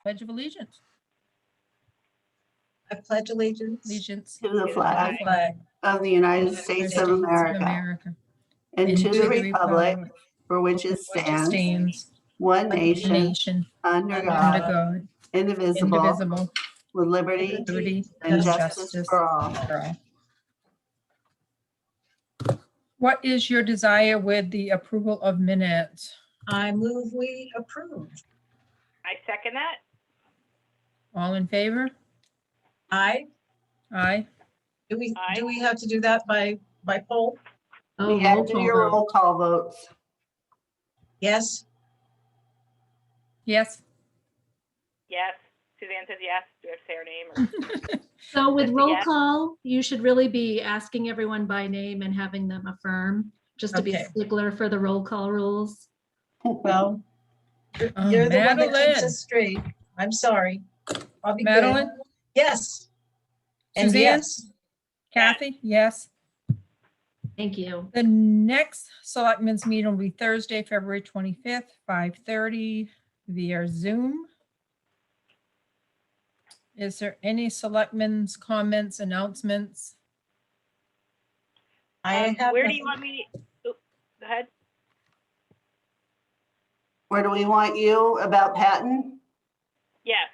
Pledge of allegiance. I pledge allegiance To the flag of the United States of America and to the republic for which it stands, one nation, under God, indivisible, with liberty and justice for all. What is your desire with the approval of minutes? I move we approve. I second that. All in favor? Aye. Aye. Do we Aye. have to do that by poll? You have to do your roll call votes. Yes. Yes. Yes. Suzanne says yes. Do I have to say her name? Or? So with roll Yes. call, you should really be asking everyone by name and having them affirm, just to be a Okay. stickler for the roll call rules. Well, you're the one that keeps Madeline. us straight. I'm sorry. I'll be good. Madeline? Yes. And Suzanne? yes. Kathy? Yes. Thank you. The next selectmen's meeting will be Thursday, February 25th, 5:30 via Zoom. Is there any selectmen's comments, announcements? I have. Where do you want me? Oh, go ahead. Where do we want you about Patton? Yes.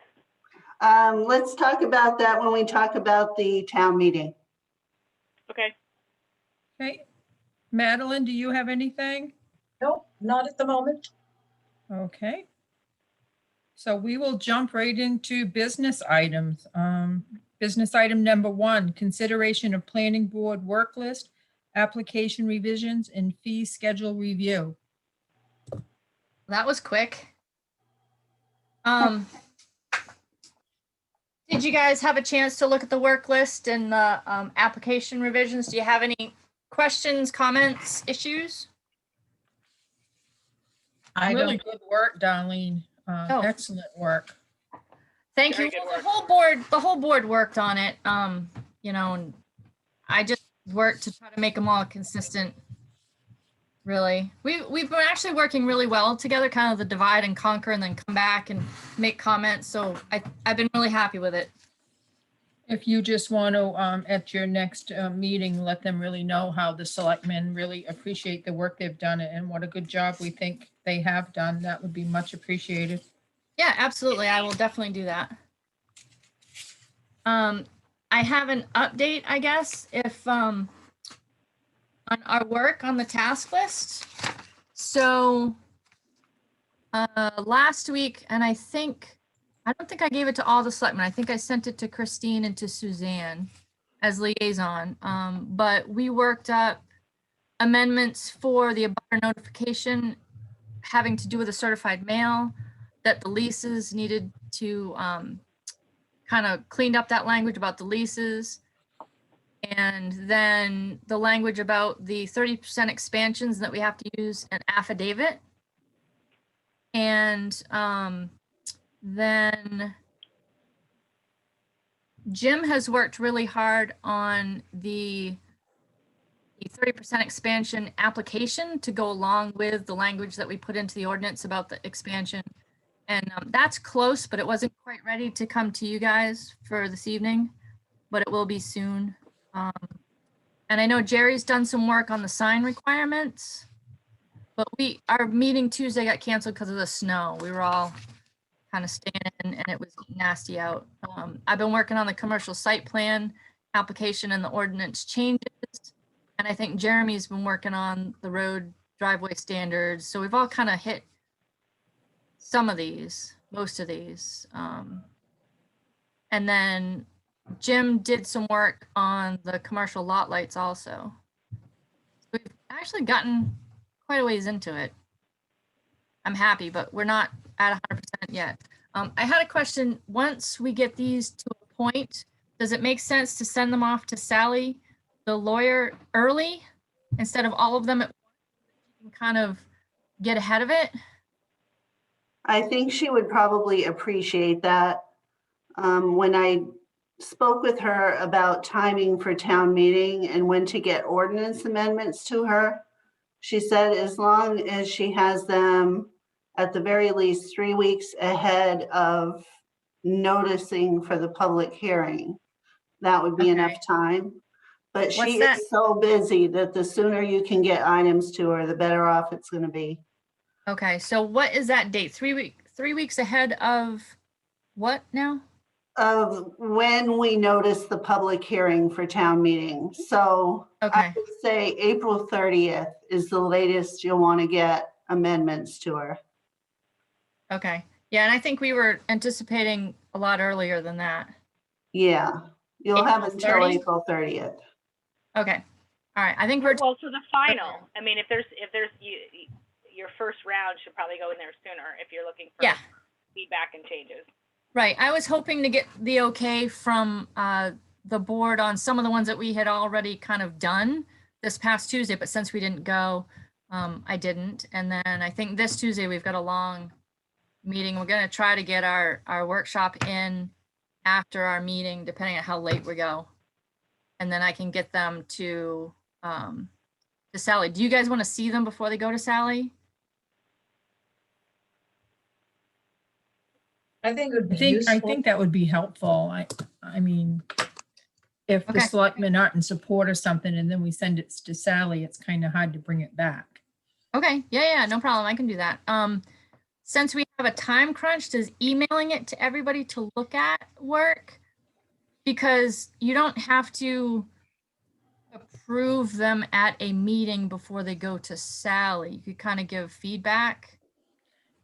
Let's talk about that when we talk about the town meeting. Okay. Okay. Madeline, do you have anything? Nope, not at the moment. Okay. So we will jump right into business items. Business item number 1, consideration of planning board work list, application revisions, and fee schedule review. That was quick. Did you guys have a chance to look at the work list and the application revisions? Do you have any questions, comments, issues? Really good work, Darlene. Oh. Excellent work. Thank Very you. good Well, work. the whole board worked on it. And I just worked to try to make them all consistent. Really, we've been actually working really well together, kind of the divide and conquer, and then come back and make comments. So I've been really happy with it. If you just want to, at your next meeting, let them really know how the selectmen really appreciate the work they've done and what a good job we think they have done, that would be much appreciated. Yeah, absolutely. I will definitely do that. I have an update, I guess, if on our work on the task list. So last week, and I don't think I gave it to all the selectmen. I think I sent it to Christine and to Suzanne as liaison. But we worked up amendments for the abutter notification having to do with a certified mail, that the leases needed to kind of cleaned up that language about the leases. And then the language about the 30% expansions that we have to use an affidavit. And then Jim has worked really hard on the 30% expansion application to go along with the language that we put into the ordinance about the expansion. And that's close, but it wasn't quite ready to come to you guys for this evening, but it will be soon. And I know Jerry's done some work on the sign requirements, but our meeting Tuesday got canceled because of the snow. We were all kind of staying in and it was nasty out. I've been working on the commercial site plan application and the ordinance changes. And I think Jeremy's been working on the road driveway standards. So we've all kind of hit some of these, most of these. And then Jim did some work on the commercial lot lights also. We've actually gotten quite a ways into it. I'm happy, but we're not at 100% yet. I had a question. Once we get these to a point, does it make sense to send them off to Sally, the lawyer, early instead of all of them at once? You can kind of get ahead of it. I think she would probably appreciate that. When I spoke with her about timing for town meeting and when to get ordinance amendments to her, she said as long as she has them at the very least 3 weeks ahead of noticing for the public hearing. That would be enough Okay. time. But What's she that? is so busy that the sooner you can get items to her, the better off it's gonna be. Okay, so what is that date? 3 weeks ahead of what now? Of when we notice the public hearing for town meeting. So I Okay, would say April 30th is the latest you'll want to get amendments to her. okay. Yeah, and I think we were anticipating a lot earlier than that. Yeah, you'll have April until 30? April 30th. Okay. All right, I think we're, Well, so the final, I mean, if there's, your first round should probably go in there sooner if you're looking for yeah, feedback and changes. right. I was hoping to get the okay from the board on some of the ones that we had already kind of done this past Tuesday, but since we didn't go, I didn't. And then I think this Tuesday, we've got a long meeting. We're gonna try to get our workshop in after our meeting, depending on how late we go. And then I can get them to Sally. Do you guys want to see them before they go to Sally? I think it would I be think, I useful. think that would be helpful. I mean, if the Okay. selectmen aren't in support of something and then we send it to Sally, it's kind of hard to bring it back. Okay, yeah, no problem. I can do that. Since we have a time crunch, does emailing it to everybody to look at work? Because you don't have to approve them at a meeting before they go to Sally. You could kind of give feedback.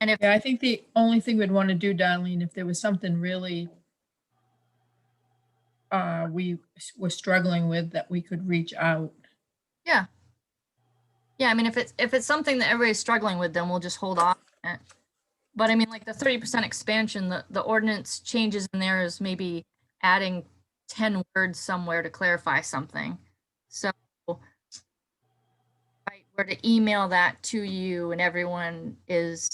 And if, Yeah, I think the only thing we'd want to do, Darlene, if there was something really we were struggling with, that we could reach out. yeah, I mean, if it's something that everybody's struggling with, then we'll just hold off on it. But I mean, like the 30% expansion, the ordinance changes in there is maybe adding 10 words somewhere to clarify something. So if I were to email that to you and everyone is,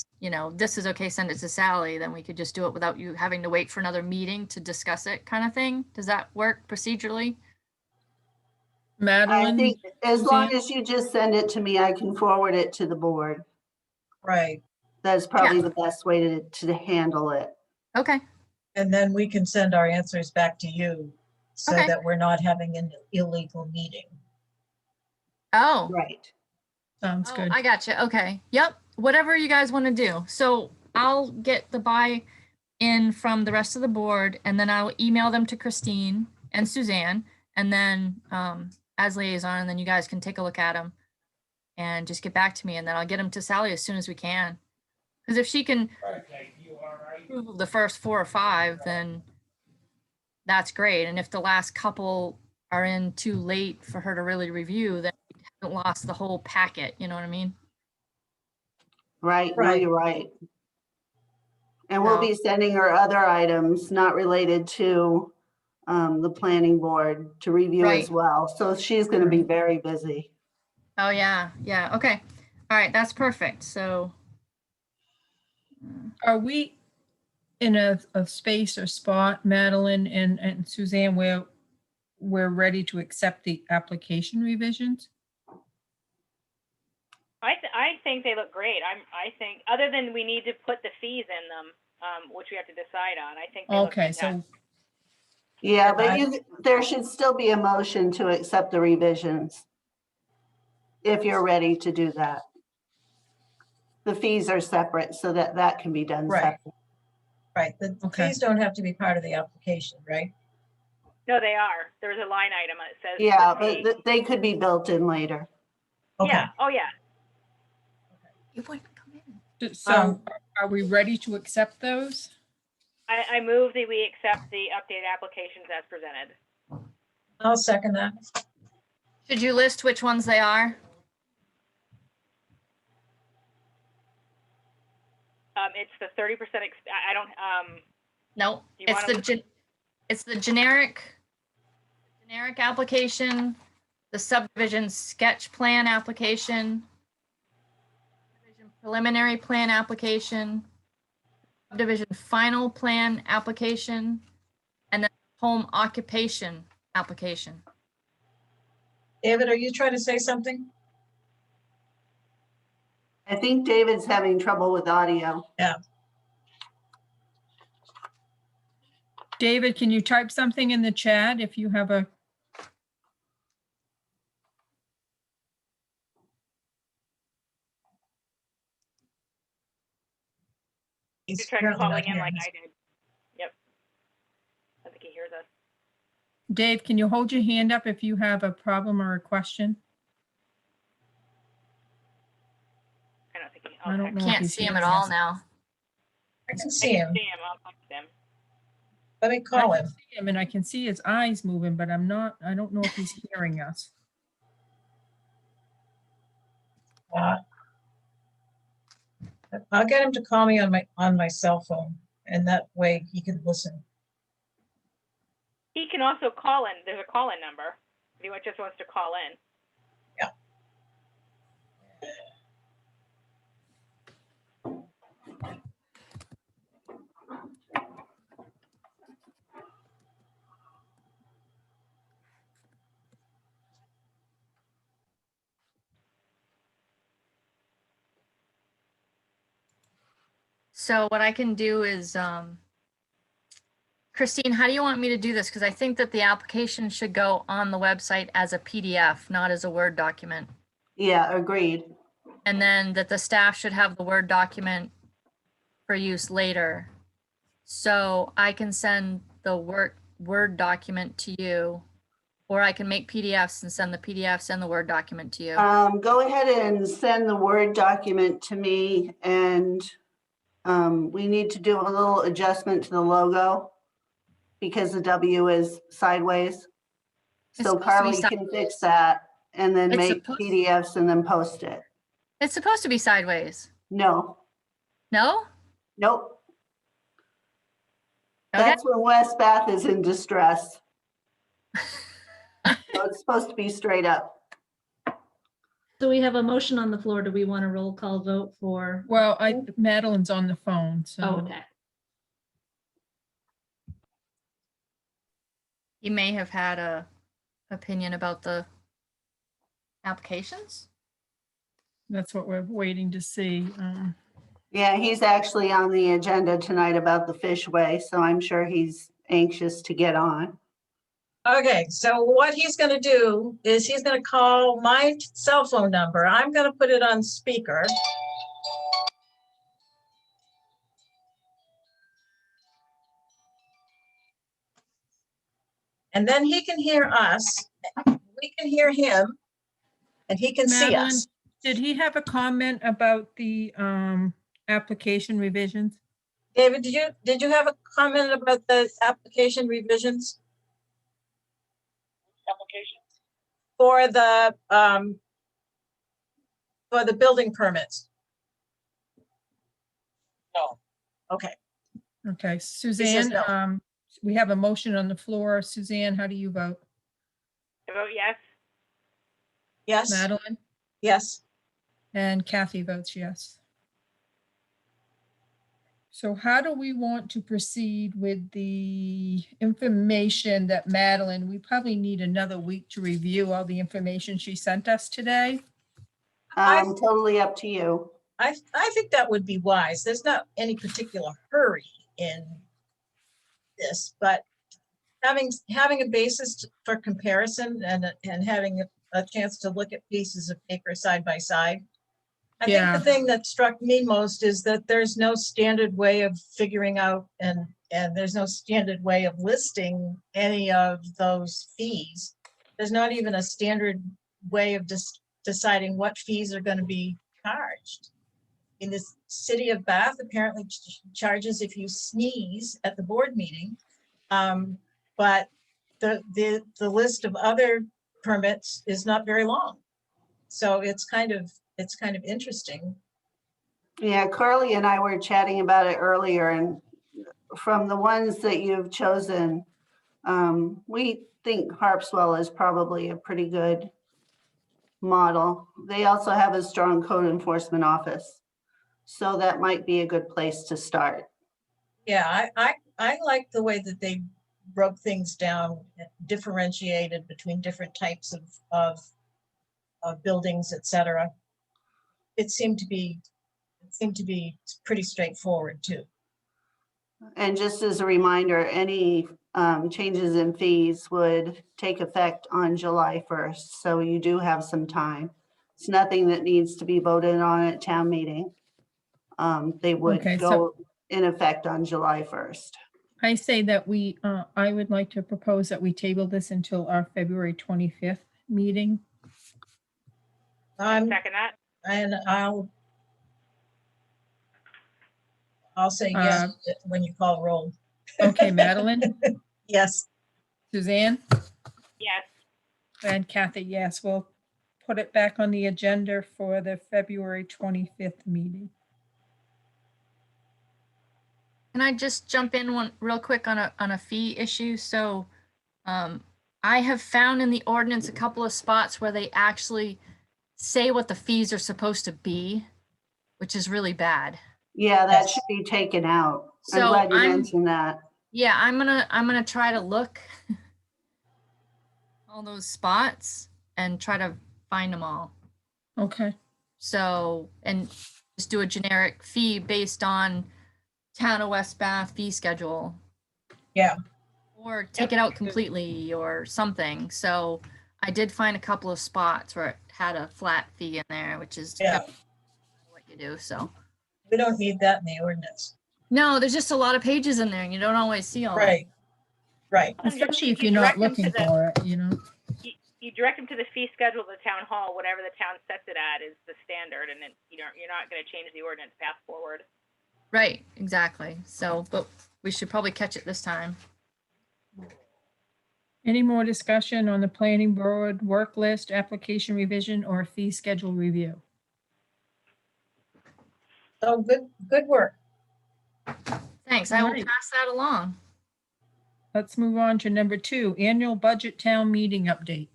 this is okay, send it to Sally, then we could just do it without you having to wait for another meeting to discuss it, kind of thing. Does that work procedurally? I Madeline? think as long Suzanne? as you just send it to me, I can forward it to the board. Right. That's probably the best way to handle it. Okay, And then we can send our answers back to you so Okay. that we're not having an illegal meeting. oh. Right. Sounds Oh, good. I got you. Okay. Yep. Whatever you guys want to do. So I'll get the buy-in from the rest of the board, and then I'll email them to Christine and Suzanne, and then as liaison, and then you guys can take a look at them and just get back to me, and then I'll get them to Sally as soon as we can. Because if she can approve the first 4 or 5, then that's great. And if the last couple are in too late for her to really review, then we haven't lost the whole packet. You know what I mean? Right. No, Right. you're right. And we'll be sending her other items not related to the planning board to review as Right. well. So she's going to be very busy. Oh, yeah. Yeah. Okay. All right. That's perfect. So, Are we in a space or spot, Madeline and Suzanne, where we're ready to accept the application revisions? I think they look great. I think, other than we need to put the fees in them, which we have to decide on, I think they look Okay, fantastic. so, Yeah, but there should still be a motion to accept the revisions if you're ready to do that. The fees are separate so that can be done Right. separate. Right. The Okay. fees don't have to be part of the application, right? No, they are. There's a line item that says. Yeah, the fee. but they could be built in later. Okay. Yeah, oh, yeah. you wouldn't come in. so are we ready to accept those? I move that we accept the updated applications as presented. I'll second that. Should you list which ones they are? It's the 30%, I don't, No, You it's wanna- it's the generic application, the subdivision sketch plan application, subdivision preliminary plan application, subdivision final plan application, and then home occupation application. David, are you trying to say something? I think David's having trouble with audio. David, can you type something in the chat if you have a, He's He's tried apparently not calling in hearing like us. I did. Yep. I think he hears us. Dave, can you hold your hand up if you have a problem or a question? I don't think he. I don't know. if Can't he's see him at hearing all us. now. I can I see can him. see him. I'll text him. Let me I call can him. see him and I can see his eyes moving, but I don't know if he's hearing us. I'll get him to call me on my cell phone, and that way he can listen. He can also call in. There's a call-in number. If he just wants to call in. So what I can do is, Christine, how do you want me to do this? Because I think that the application should go on the website as a PDF, not as a Word document. Yeah, agreed. And then that the staff should have the Word document for use later. So I can send the Word document to you, or I can make PDFs and send the PDFs and the Word document to you. Go ahead and send the Word document to me, and we need to do a little adjustment to the logo because the W is sideways. It's So supposed to be Carly can fix that and then It's make supposed- PDFs and then post it. It's supposed to be sideways. No, No? nope. Okay. That's when West Bath is in distress. So it's supposed to be straight up. So we have a motion on the floor. Do we want a roll call vote for? Well, Madeline's on the phone, so. Oh, okay. You may have had a opinion about the applications. That's what we're waiting to see. Yeah, he's actually on the agenda tonight about the fishway, so I'm sure he's anxious to get on. Okay, so what he's gonna do is he's gonna call my cell phone number. I'm gonna put it on speaker. And then he can hear us, we can hear him, and he can see Madeline, us. did he have a comment about the application revisions? David, did you have a comment about the application revisions? Applications? For the building permits? No. Okay, Okay, Suzanne, no. we have a motion on the floor. Suzanne, how do you vote? I vote yes. yes, Madeline? yes. And Kathy votes yes. So how do we want to proceed with the information that Madeline, we probably need another week to review all the information she sent us today. Totally up to you. I think that would be wise. There's not any particular hurry in this, but having a basis for comparison and having a chance to look at pieces of paper side by side. I think Yeah. the thing that struck me most is that there's no standard way of figuring out and there's no standard way of listing any of those fees. There's not even a standard way of deciding what fees are going to be charged. In the city of Bath, apparently charges if you sneeze at the board meeting. But the list of other permits is not very long. So it's kind of interesting. Yeah, Carly and I were chatting about it earlier, and from the ones that you've chosen, we think Harpswell is probably a pretty good model. They also have a strong code enforcement office, so that might be a good place to start. Yeah, I like the way that they broke things down, differentiated between different types of buildings, etc. it seemed to be pretty straightforward too. And just as a reminder, any changes in fees would take effect on July 1st. So you do have some time. It's nothing that needs to be voted on at town meeting. They would Okay, go in effect on July 1st. I say that I would like to propose that we table this until our February 25th meeting. I'm, Second that. and I'll say yes when you call roll. Okay, Madeline, Yes. Suzanne, Yes. and Kathy, yes, we'll put it back on the agenda for the February 25th meeting. Can I just jump in one real quick on a fee issue? So I have found in the ordinance a couple of spots where they actually say what the fees are supposed to be, which is really bad. Yeah, that should be taken out. I'm So glad you mentioned that. Yeah, I'm gonna try to look all those spots and try to find them all. Okay, So, and just do a generic fee based on Town of West Bath fee schedule. Yeah. Or take it out completely or something. So I did find a couple of spots where it had a flat fee in there, which is Yeah. what you do. So We don't need that in the ordinance. no, there's just a lot of pages in there and you don't always see all. Right. Right. especially if you're not looking for it, you know. You direct them to the fee schedule of the town hall, whatever the town sets it at is the standard, and then you're not going to change the ordinance path forward. Right, exactly. So, but we should probably catch it this time. Any more discussion on the planning board work list, application revision, or fee schedule review? So good work. Thanks. I will Alright. pass that along. Let's move on to number 2, annual budget town meeting update.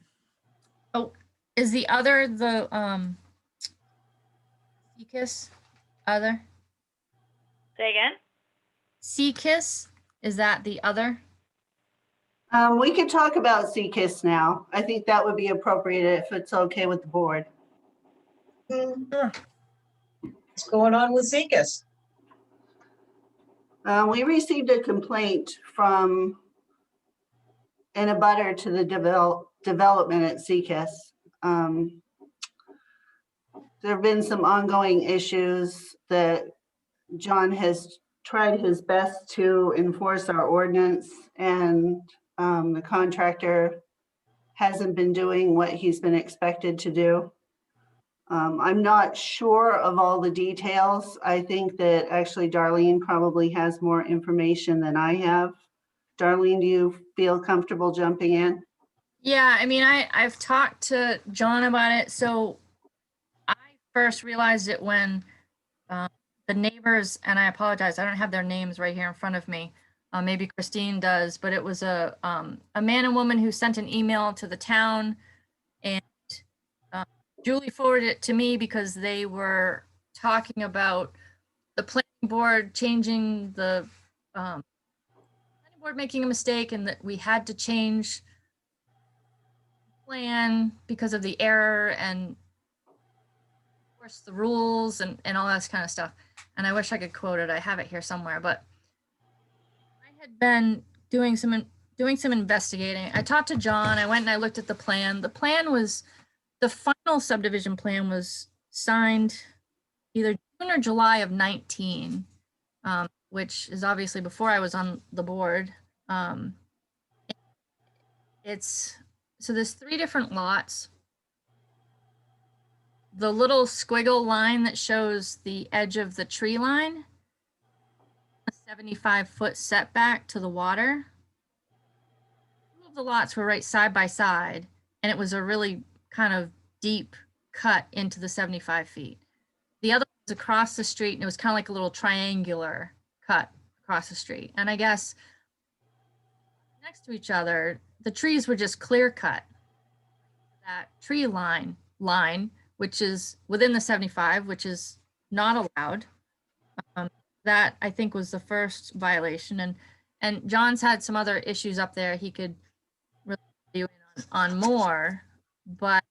Oh, is the other the CKIS other? Say again? CKIS, is that the other? We could talk about CKIS now. I think that would be appropriate if it's okay with the board. Sure. What's going on with Zekas? We received a complaint from an abutter to the development at CKIS. There have been some ongoing issues that John has tried his best to enforce our ordinance, and the contractor hasn't been doing what he's been expected to do. I'm not sure of all the details. I think that actually Darlene probably has more information than I have. Darlene, do you feel comfortable jumping in? Yeah, I mean, I've talked to John about it. So I first realized it when the neighbors, and I apologize, I don't have their names right here in front of me. Maybe Christine does, but it was a man and woman who sent an email to the town, and Julie forwarded it to me because they were talking about the planning board changing the planning board making a mistake, and that we had to change the plan because of the error and of course the rules and all that kind of stuff. And I wish I could quote it. I have it here somewhere, but I had been doing some investigating. I talked to John. I went and I looked at the plan. The final subdivision plan was signed either June or July of 19, which is obviously before I was on the board. So there's 3 different lots. The little squiggle line that shows the edge of the tree line, a 75-foot setback to the water. 2 of the lots were right side by side, and it was a really kind of deep cut into the 75 feet. The other was across the street, and it was kind of like a little triangular cut across the street. And I guess next to each other, the trees were just clear cut. That tree line, which is within the 75, which is not allowed. That I think was the first violation. And John's had some other issues up there. He could really do on more, but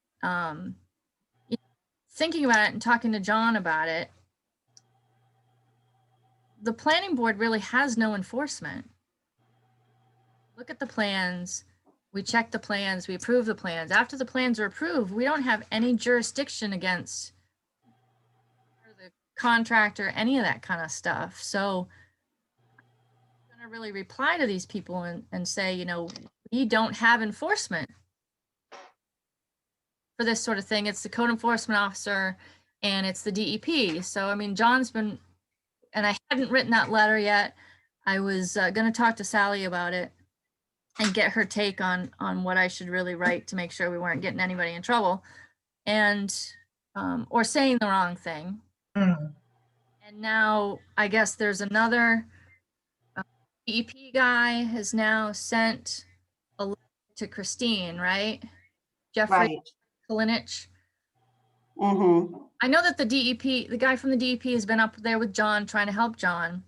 thinking about it and talking to John about it, the planning board really has no enforcement. Look at the plans, we check the plans, we approve the plans. After the plans are approved, we don't have any jurisdiction against the contractor, any of that kind of stuff. So I'm gonna really reply to these people and say, you know, we don't have enforcement for this sort of thing. It's the code enforcement officer and it's the DEP. So, I mean, John's been, and I hadn't written that letter yet. I was going to talk to Sally about it and get her take on what I should really write to make sure we weren't getting anybody in trouble and, or saying the wrong thing. Mm. And now I guess there's another DEP guy has now sent a letter to Christine, right? Jeffrey Right. Kalinich. Mm-hmm. I know that the DEP, the guy from the DEP has been up there with John, trying to help John.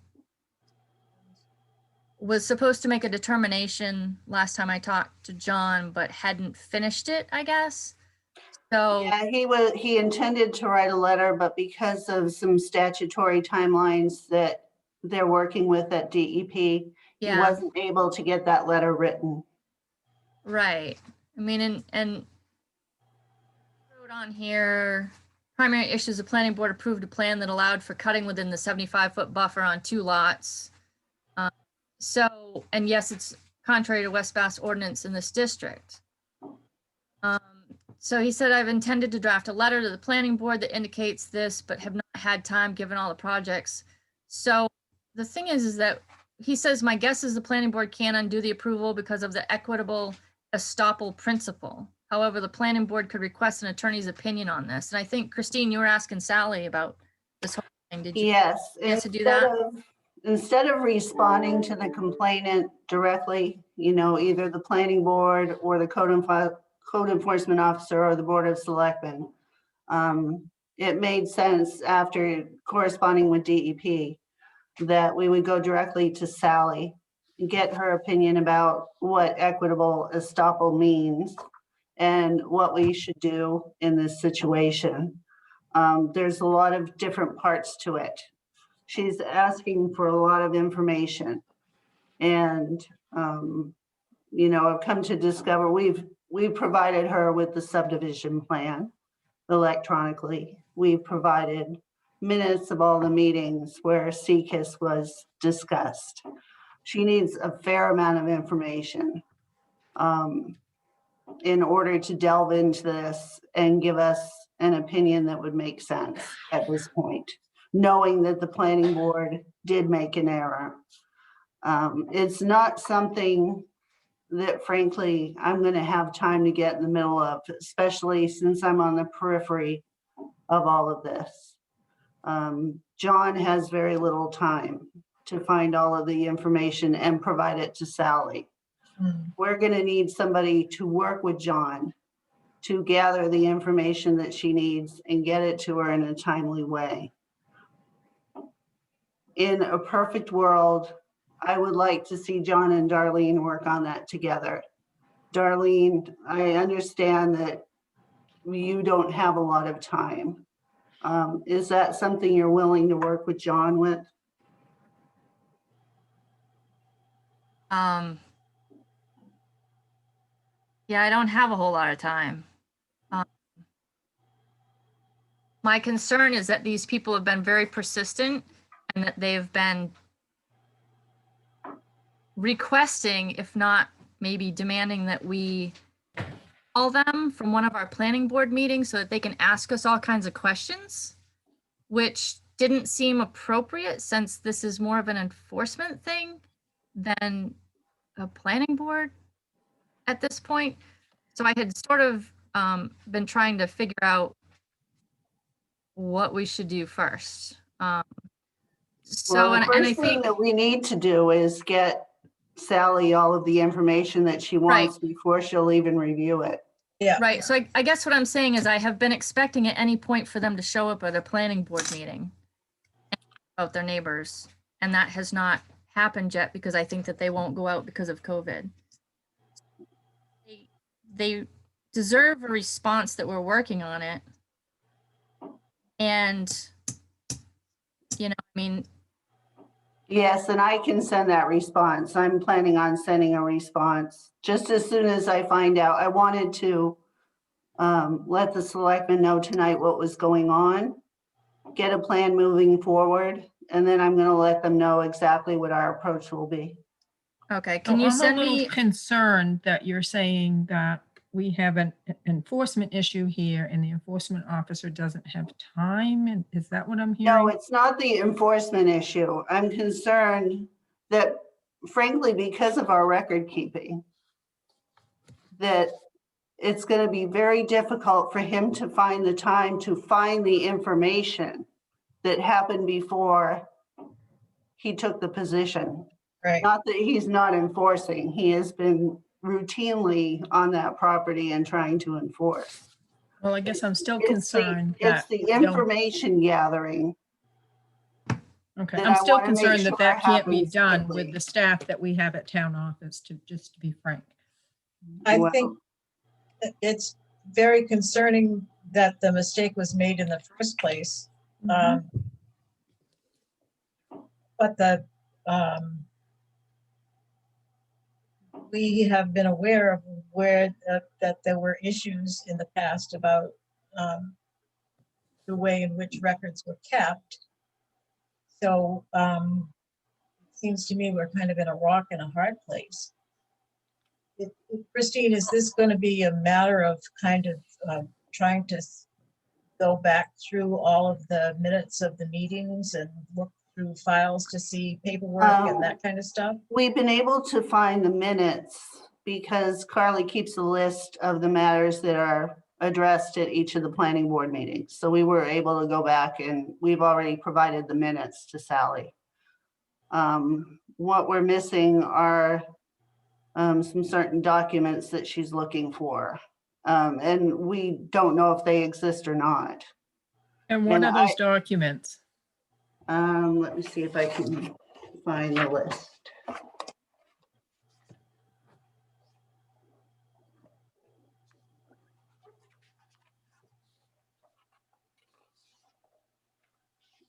Was supposed to make a determination last time I talked to John, but hadn't finished it, I guess. So Yeah, he intended to write a letter, but because of some statutory timelines that they're working with at DEP, he yeah, wasn't able to get that letter written. right. I mean, and wrote on here, primary issues, the planning board approved a plan that allowed for cutting within the 75-foot buffer on 2 lots. So, and yes, it's contrary to West Bass ordinance in this district. So he said, I've intended to draft a letter to the planning board that indicates this, but have not had time given all the projects. So the thing is that he says, my guess is the planning board can't undo the approval because of the equitable estoppel principle. However, the planning board could request an attorney's opinion on this. And I think, Christine, you were asking Sally about this whole thing. Did you? Yes. Yes, to do that? Instead of responding to the complainant directly, you know, either the planning board or the code enforcement officer or the Board of Selectmen, it made sense after corresponding with DEP that we would go directly to Sally and get her opinion about what equitable estoppel means and what we should do in this situation. There's a lot of different parts to it. She's asking for a lot of information. And, you know, I've come to discover we've provided her with the subdivision plan electronically. We've provided minutes of all the meetings where CCIS was discussed. She needs a fair amount of information in order to delve into this and give us an opinion that would make sense at this point, knowing that the planning board did make an error. It's not something that frankly, I'm going to have time to get in the middle of, especially since I'm on the periphery of all of this. John has very little time to find all of the information and provide it to Sally. We're going to need somebody to work with John to gather the information that she needs and get it to her in a timely way. In a perfect world, I would like to see John and Darlene work on that together. Darlene, I understand that you don't have a lot of time. Is that something you're willing to work with John with? Yeah, I don't have a whole lot of time. My concern is that these people have been very persistent and that they've been requesting, if not maybe demanding, that we call them from one of our planning board meetings so that they can ask us all kinds of questions, which didn't seem appropriate since this is more of an enforcement thing than a planning board at this point. So I had sort of been trying to figure out what we should do first. Well, the first thing that we need to do is get Sally all of the information that she wants before she'll even review it. Yeah. Right. So I guess what I'm saying is I have been expecting at any point for them to show up at a planning board meeting about their neighbors. And that has not happened yet because I think that they won't go out because of COVID. They deserve a response that we're working on it. And, you know, I mean, Yes, and I can send that response. I'm planning on sending a response just as soon as I find out. I wanted to let the selectmen know tonight what was going on, get a plan moving forward, and then I'm going to let them know exactly what our approach will be. okay, So can you I'm send a little me, concerned that you're saying that we have an enforcement issue here and the enforcement officer doesn't have time. And is that what I'm No, hearing? it's not the enforcement issue. I'm concerned that frankly, because of our record keeping, that it's going to be very difficult for him to find the time to find the information that happened before he took the position. Right. Not that he's not enforcing, he has been routinely on that property and trying to enforce. Well, I guess I'm still It's concerned it's that. the we don't- information gathering. Okay, that I'm I still wanna make concerned that sure that can't be happens done quickly. with the staff that we have at town office, just to be frank. I Well, think it's very concerning that the mistake was made in the first place. Mhm. But we have been aware of where, that there were issues in the past about the way in which records were kept. So it seems to me we're kind of in a rock and a hard place. Christine, is this going to be a matter of kind of trying to go back through all of the minutes of the meetings and look through files to see paperwork and that kind of stuff? We've been able to find the minutes because Carly keeps a list of the matters that are addressed at each of the planning board meetings. So we were able to go back and we've already provided the minutes to Sally. What we're missing are some certain documents that she's looking for. And we don't know if they exist or not. And what And are those documents? Let me see if I can find the list.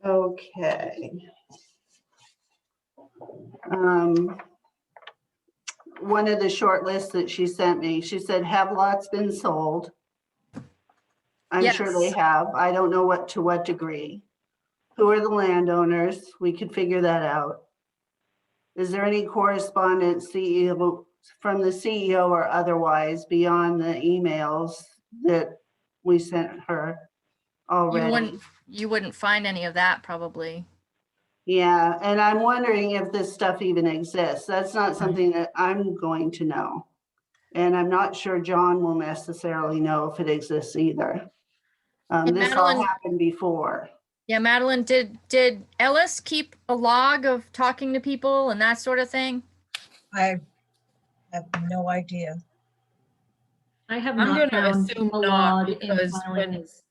Okay. One of the short lists that she sent me, she said, have lots been sold? I'm sure they Yes. have. I don't know to what degree. Who are the landowners? We could figure that out. Is there any correspondence from the CEO or otherwise beyond the emails that we sent her already? you wouldn't find any of that probably. Yeah, and I'm wondering if this stuff even exists. That's not something that I'm going to know. And I'm not sure John will necessarily know if it exists either. And This all Madeline- happened before. Yeah, Madeline, did Ellis keep a log of talking to people and that sort of thing? I have no idea. I have I'm not gonna found assume a not, log in because when filings.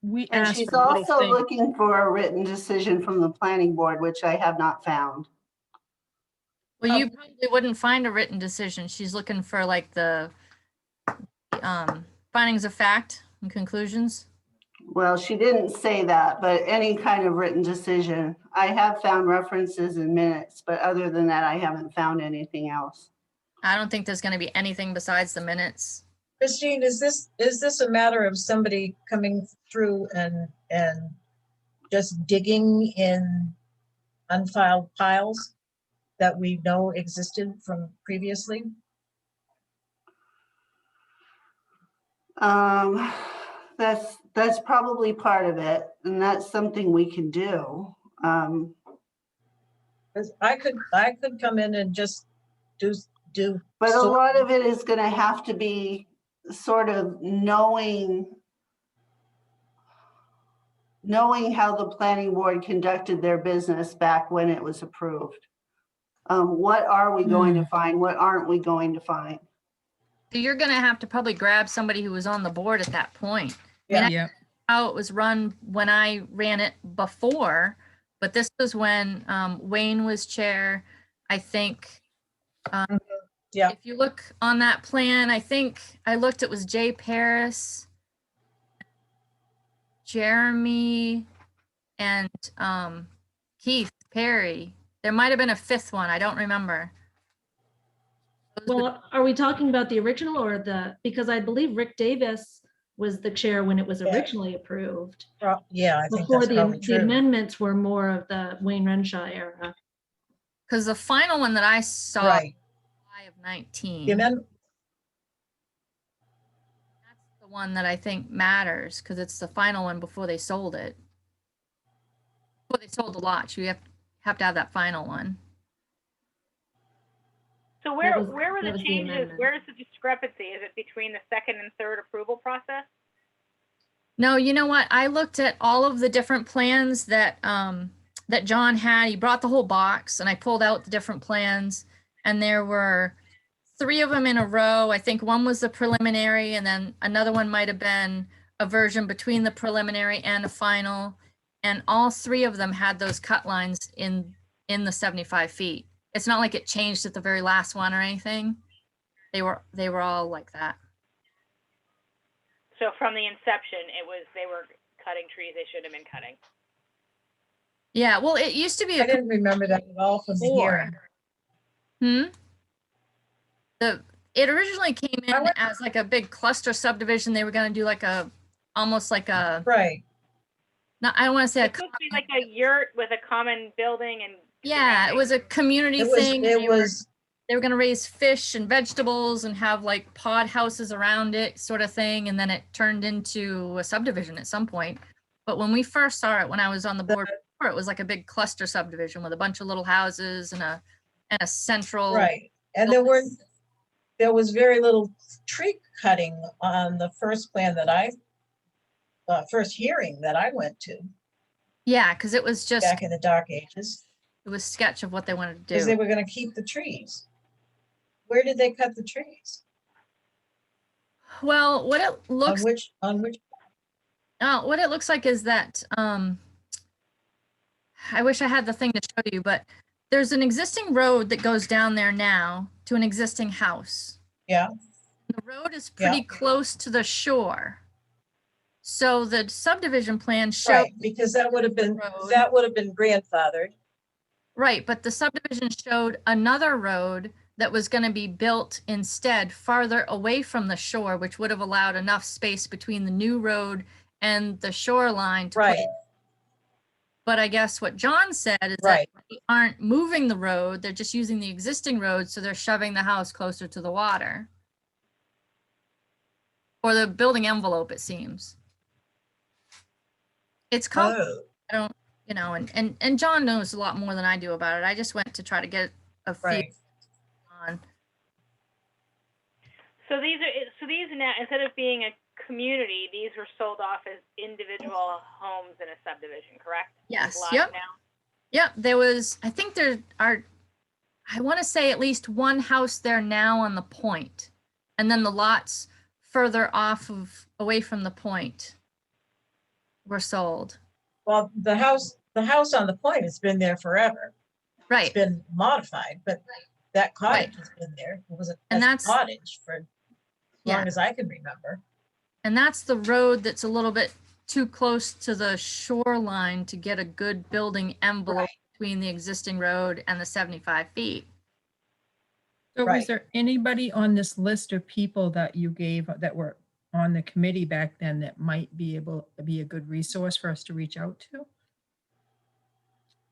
we And asked she's for little also things. looking for a written decision from the planning board, which I have not found. Well, you probably wouldn't find a written decision. She's looking for like the findings of fact and conclusions. Well, she didn't say that, but any kind of written decision. I have found references in minutes, but other than that, I haven't found anything else. I don't think there's going to be anything besides the minutes. Christine, is this a matter of somebody coming through and just digging in unfiled piles that we know existed from previously? That's probably part of it, and that's something we can do. 'Cause I could come in and just do. But a so- lot of it is gonna have to be sort of knowing how the planning board conducted their business back when it was approved. What are we going to find? What aren't we going to find? So you're going to have to probably grab somebody who was on the board at that point. Yeah. Yeah, How it was run when I ran it before, but this was when Wayne was chair. I think Yeah. if you look on that plan, I think I looked, it was Jay Paris. Jeremy and Keith Perry. There might have been a fifth one. I don't remember. Well, are we talking about the original or because I believe Rick Davis was the chair when it was Yeah. originally approved. Yeah, I think Before that's probably the true. amendments were more of the Wayne Renshaw era. Because the final one that I saw, Right. July of 19. The amendment, That's the one that I think matters because it's the final one before they sold it. Before they sold the lot, you have to have that final one. So where was- were that the was the changes? amendment. Where is the discrepancy? Is it between the second and third approval process? No, you know what? I looked at all of the different plans that that John had. He brought the whole box, and I pulled out the different plans, and there were 3 of them in a row. I think one was the preliminary, and then another one might have been a version between the preliminary and a final. And all 3 of them had those cut lines in the 75 feet. It's not like it changed at the very last one or anything. They were all like that. So from the inception, they were cutting trees they shouldn't have been cutting. Yeah, well, it used to be I didn't remember that at all from the hearing. It originally came in I went- as like a big cluster subdivision. They were going to do like almost like a, Right. not, I don't want to say a, It's supposed to be like a yurt with a common building and. yeah, it was a community It was, thing. it was, They were going to raise fish and vegetables and have like pod houses around it sort of thing. And then it turned into a subdivision at some point. But when we first saw it, when I was on the board before, it was like a big cluster subdivision with a bunch of little houses and a central. right. And there was very little tree cutting on the first plan that first hearing that I went to Yeah, because it was just, back in the dark ages, it was sketch of what they wanted to because they do. were gonna keep the trees. Where did they cut the trees? Well, what it looks On which, what it looks like is that I wish I had the thing to show you, but there's an existing road that goes down there now to an existing house. yeah, The road is pretty close to the shore. So the subdivision plan showed, right, because that would have been grandfathered. right, but the subdivision showed another road that was going to be built instead farther away from the shore, which would have allowed enough space between the new road and the shoreline to put Right, But I guess what John said is right, that they aren't moving the road, they're just using the existing road, so they're shoving the house closer to the water. Or the building envelope, it seems. It's called, oh, I don't, you know, and John knows a lot more than I do about it. I just went to try to get a feel right. on. So these now, instead of being a community, these were sold off as individual homes in a subdivision, correct? Yes, These lots yep. now? Yep, there was, I think there are, I want to say at least one house there now on the point. And then the lots further away from the point were sold. Well, the house on the point has been there forever. It's Right, been modified, but that cottage Right. has been there. It was And a that's- cottage for as Yeah. long as I can remember. and that's the road that's a little bit too close to the shoreline to get a good building envelope Right. between the existing road and the 75 feet. So Right. is there anybody on this list of people that you gave that were on the committee back then that might be able to be a good resource for us to reach out to?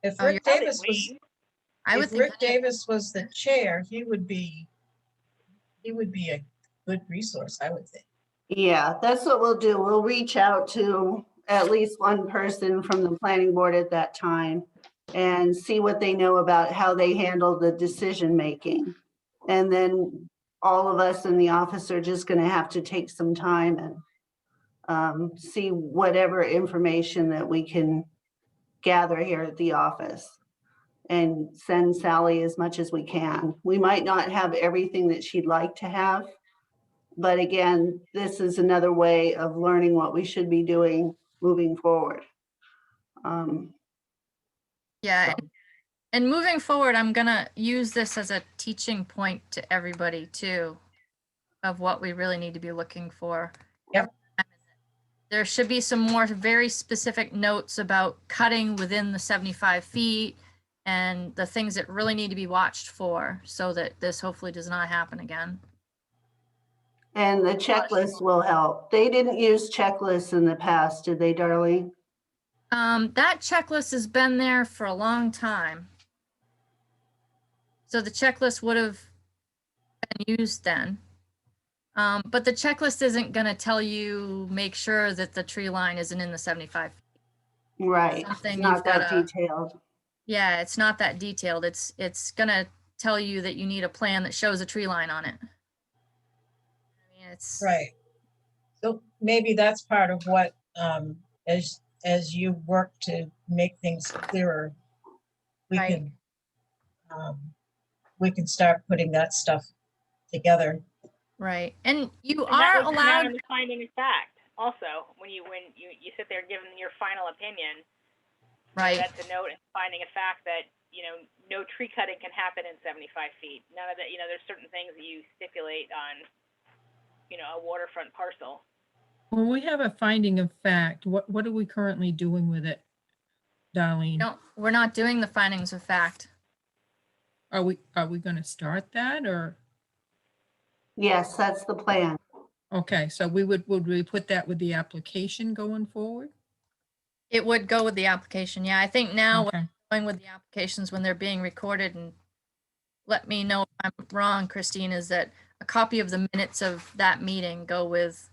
If Oh, Rick you're- Davis was, I would if think Rick Davis was the chair, he would be a good resource, I would think. Yeah, that's what we'll do. We'll reach out to at least one person from the planning board at that time and see what they know about how they handle the decision making. And then all of us in the office are just gonna have to take some time and see whatever information that we can gather here at the office and send Sally as much as we can. We might not have everything that she'd like to have. But again, this is another way of learning what we should be doing moving forward. Yeah, So- and moving forward, I'm gonna use this as a teaching point to everybody too, of what we really need to be looking for. Yep. there should be some more very specific notes about cutting within the 75 feet and the things that really need to be watched for so that this hopefully does not happen again. And the checklist will help. They didn't use checklists in the past, did they, Darlene? That checklist has been there for a long time. So the checklist would have been used then. But the checklist isn't going to tell you, make sure that the tree line isn't in the 75 feet. Right, Something it's not you've that gotta- detailed. Yeah, it's not that detailed. It's going to tell you that you need a plan that shows a tree line on it. I mean, it's Right. So maybe that's part of what, as you work to make things clearer, we Right. can, we can start putting that stuff together. right. And you And that are would come out allowed. in the finding of fact also, when you sit there giving your final opinion. Right. That's a note and finding a fact that, no tree cutting can happen in 75 feet. None of that, there's certain things that you stipulate on, a waterfront parcel. When we have a finding of fact, what are we currently doing with it, Darlene? No, we're not doing the findings of fact. Are we going to start that, or? Yes, that's the plan. Okay, so would we put that with the application going forward? It would go with the application. Yeah, I think now Okay. what's going with the applications when they're being recorded, and let me know if I'm wrong, Christine, is that a copy of the minutes of that meeting go with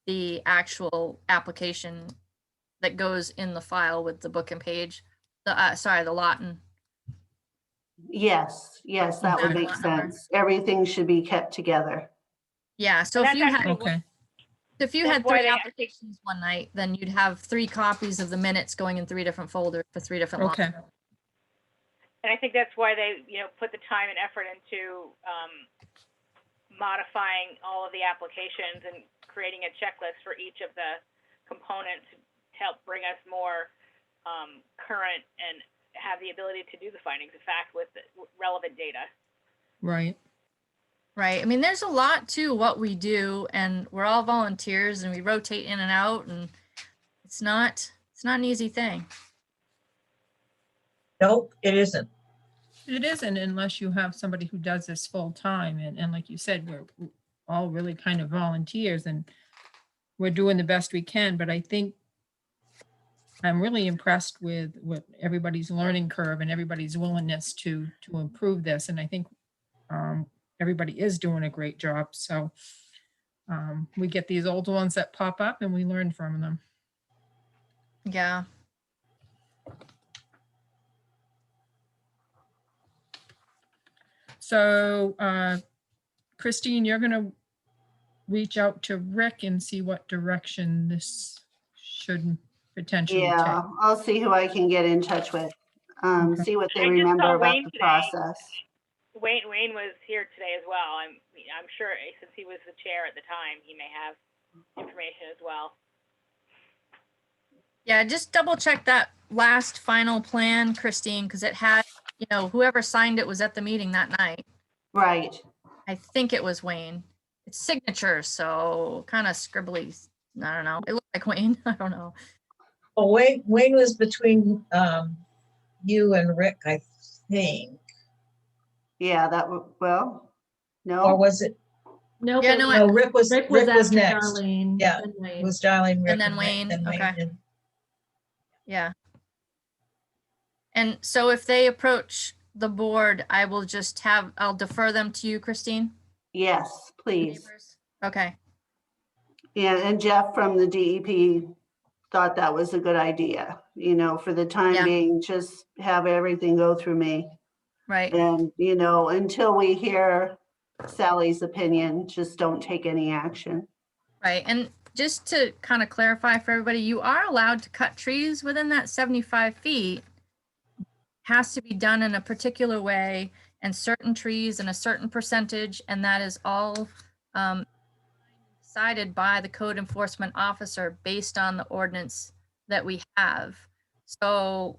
the actual application that goes in the file with the book and page, the lot and Yes, that would Okay. make sense. Everything should be kept together. yeah. So And if that's you had actually Okay, if you that's had why 3 they- applications one night, then you'd have 3 copies of the minutes going in 3 different folders for 3 different lots. okay, And I think that's why they, put the time and effort into modifying all of the applications and creating a checklist for each of the components to help bring us more current and have the ability to do the findings of fact with the relevant data. right. Right. I mean, there's a lot to what we do, and we're all volunteers and we rotate in and out, and it's not an easy thing. Nope, it isn't. It isn't unless you have somebody who does this full time. And like you said, we're all really kind of volunteers and we're doing the best we can. But I think I'm really impressed with everybody's learning curve and everybody's willingness to improve this. And I think everybody is doing a great job. So we get these old ones that pop up and we learn from them. Yeah. So Christine, you're going to reach out to Rick and see what direction this should potentially Yeah, take. I'll see who I can get in touch with. Okay. See what they I just remember saw about Wayne the today. process. Wayne was here today as well. I'm sure since he was the chair at the time, he may have information as well. Yeah, just double check that last final plan, Christine, because it had, whoever signed it was at the meeting that night. Right. I think it was Wayne. It's signatures, so kind of scribbly. I don't know. It looked like Wayne. I don't know. Oh, Wayne was between you and Rick, I think. Yeah, Or no, was it? Nope. Yeah, it no, was- No, Rick was after next. Darlene, Yeah, then Wayne. It was Darlene, Rick, then Wayne, then okay. and- Yeah. And so if they approach the board, I'll defer them to you, Christine? yes, please. Neighbors? Okay. Yeah, and Jeff from the DEP thought that was a good idea, for the time Yeah. being, just have everything go through me. Right. And, until we hear Sally's opinion, just don't take any action. Right. And just to kind of clarify for everybody, you are allowed to cut trees within that 75 feet. Has to be done in a particular way, and certain trees in a certain percentage, and that is all decided by the code enforcement officer based on the ordinance that we have. So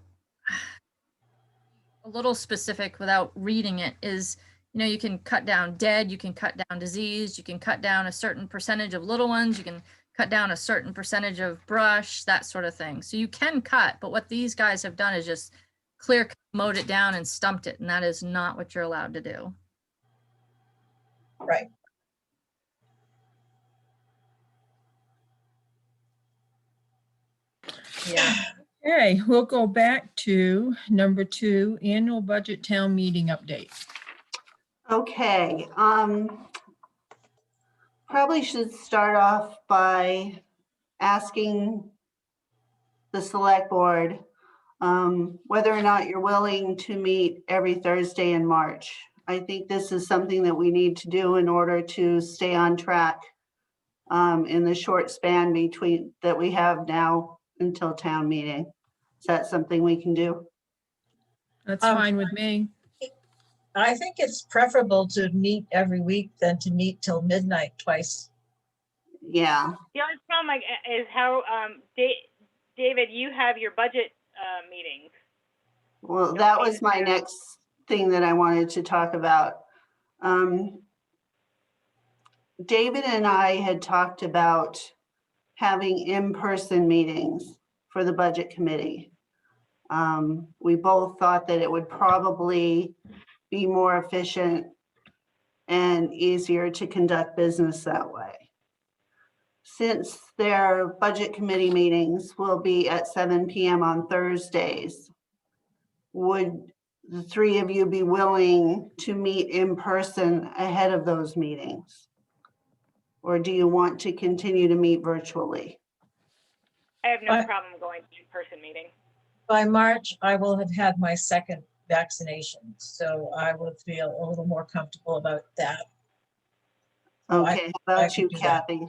a little specific without reading it is, you can cut down dead, you can cut down diseased, you can cut down a certain percentage of little ones, you can cut down a certain percentage of brush, that sort of thing. So you can cut, but what these guys have done is just clear mowed it down and stumped it, and that is not what you're allowed to do. Right. Yeah. Okay, we'll go back to number 2, annual budget town meeting update. Okay, probably should start off by asking the select board whether or not you're willing to meet every Thursday in March. I think this is something that we need to do in order to stay on track in the short span between that we have now until town meeting. Is that something we can do? That's fine with me. I think it's preferable to meet every week than to meet till midnight twice. Yeah, The only problem is how, David, you have your budget meetings. well, that was my next thing that I wanted to talk about. David and I had talked about having in-person meetings for the budget committee. We both thought that it would probably be more efficient and easier to conduct business that way. Since their budget committee meetings will be at 7 p.m. on Thursdays, would the three of you be willing to meet in person ahead of those meetings? Or do you want to continue to meet virtually? I have no problem going to in-person meeting. By March, I will have had my second vaccination, so I would feel a little more comfortable about that. So Okay, how I about can you, do that. Kathy?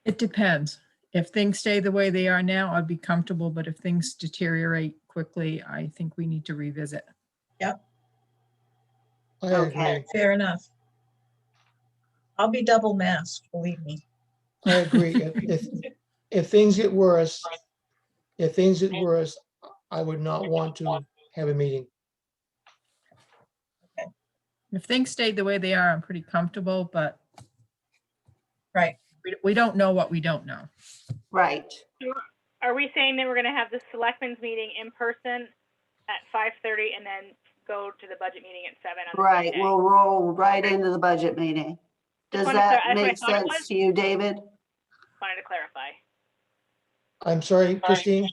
It depends. If things stay the way they are now, I'd be comfortable, but if things deteriorate quickly, I think we need to revisit. Yep, I Okay. agree. fair enough. I'll be double masked, believe me. I agree. If things get worse, I would not want to have a meeting. If things stayed the way they are, I'm pretty comfortable, but Right. we don't know what we don't know. Right. Are we saying that we're going to have the selectmen's meeting in person at 5:30 and then go to the budget meeting at 7 on the same Right, day? we'll roll right into the budget meeting. Does wanted to that that's what I make thought it sense was. to you, David? Wanted to clarify. I'm sorry, Christine?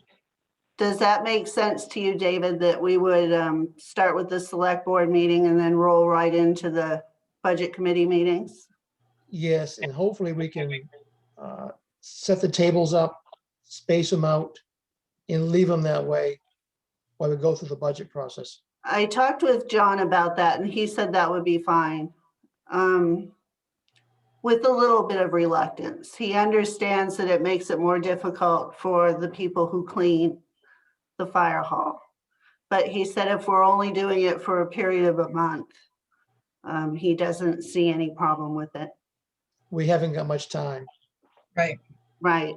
Does that make sense to you, David, that we would start with the select board meeting and then roll right into the budget committee meetings? Yes, and hopefully we can set the tables up, space them out, and leave them that way while we go through the budget process. I talked with John about that and he said that would be fine. With a little bit of reluctance. He understands that it makes it more difficult for the people who clean the fire hall. But he said if we're only doing it for a period of a month, he doesn't see any problem with it. We haven't got much time. Right. Right.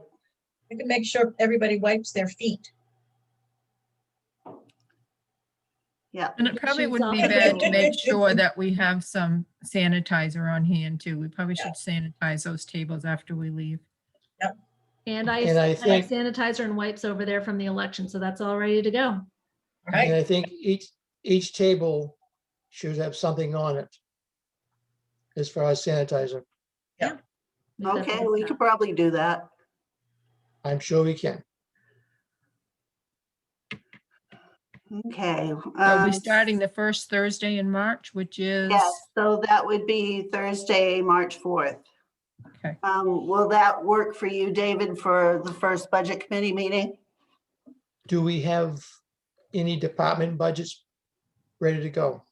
We can make sure everybody wipes their feet. Yeah. And it probably Shoes wouldn't be off. bad to make sure that we have some sanitizer on hand too. We probably should sanitize those tables after we leave. And I And I have think- sanitizer and wipes over there from the election, so that's all ready to go. Right. And I think each table should have something on it as far as sanitizer. We Okay, definitely we can. could probably do that. I'm sure we can. Okay. Are we starting the first Thursday in March, which is, Yes, so that would be Thursday, March 4th. okay. Will that work for you, David, for the first budget committee meeting? Do we have any department budgets ready to go?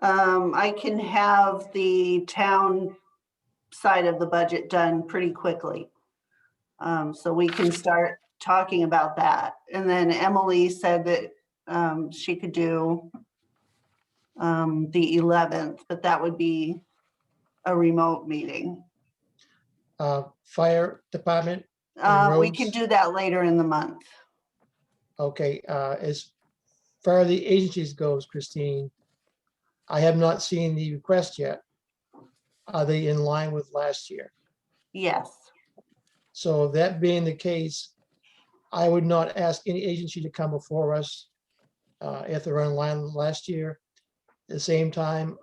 I can have the town side of the budget done pretty quickly. So we can start talking about that. And then Emily said that she could do the 11th, but that would be a remote meeting. Fire department? We roads? can do that later in the month. Okay, as far as the agencies goes, Christine, I have not seen the request yet. Are they in line with last year? Yes. So that being the case, I would not ask any agency to come before us if they're in line last year. At the same time,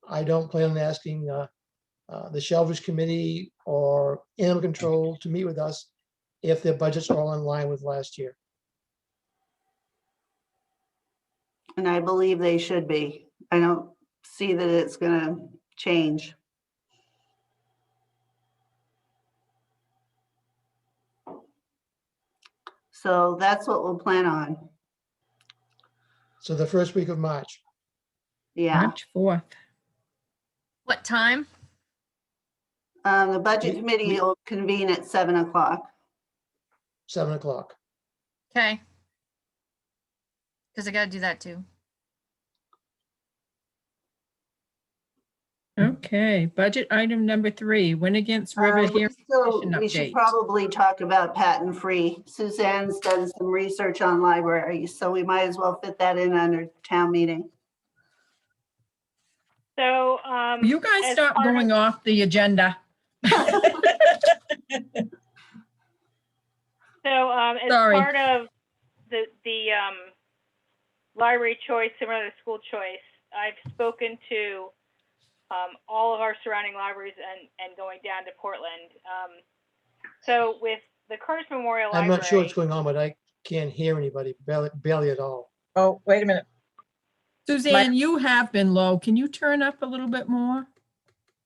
I don't plan on asking the Shellfish Committee or Animal Control to meet with us if their budgets are all in line with last year. And I believe they should be. I don't see that it's gonna change. So that's what we'll plan on. So the first week of March. Yeah. March 4th. What time? The budget committee will convene at 7 o'clock. 7 o'clock. Okay. Because I got to do that too. Okay, budget item number 3, Winnegance River Herring We should update. probably talk about patent free. Suzanne's done some research on libraries, so we might as well fit that in under town meeting. So, You guys as stop part of- going off the agenda. So, as Sorry. part of the library choice, similar to school choice, I've spoken to all of our surrounding libraries and going down to Portland. So with the Curtis Memorial I'm Library. not sure what's going on, but I can't hear anybody, barely at all. Oh, wait a minute. Suzanne, you have been low. Can you turn up a little bit more?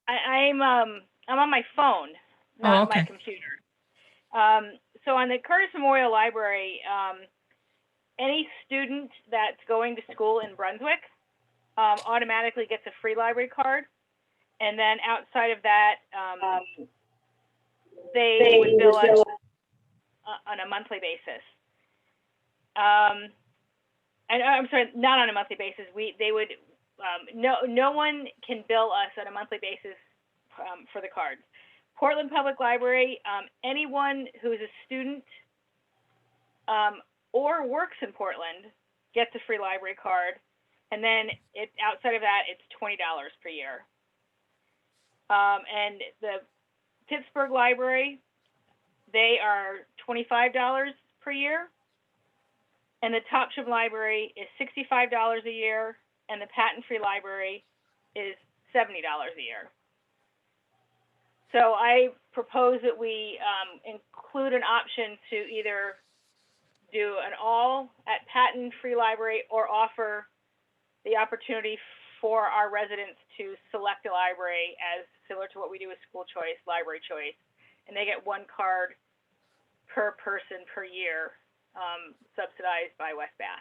I'm on my phone, not my okay. computer. So on the Curtis Memorial Library, any student that's going to school in Brunswick automatically gets a free library card. And then outside of that, they would bill us on a monthly basis. And I'm sorry, not on a monthly basis. They would, no one can bill us on a monthly basis for the cards. Portland Public Library, anyone who's a student or works in Portland gets a free library card. And then outside of that, it's $20 per year. And the Pittsburgh Library, they are $25 per year. And the Topsham Library is $65 a year. And the patent-free library is $70 a year. So I propose that we include an option to either do an all at patent-free library or offer the opportunity for our residents to select a library as similar to what we do with school choice, library choice. And they get one card per person per year, subsidized by West Bath.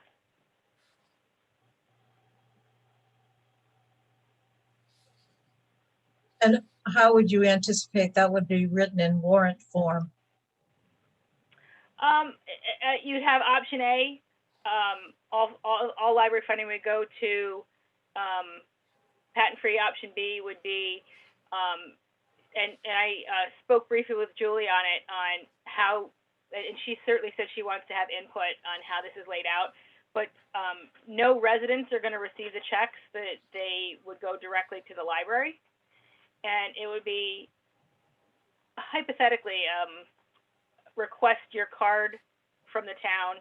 And how would you anticipate that would be written in warrant form? You'd have option A. All library funding would go to patent-free. Option B would be, and I spoke briefly with Julie on it, on how, and she certainly said she wants to have input on how this is laid out, but no residents are going to receive the checks. That they would go directly to the library, and it would be, hypothetically, request your card from the town.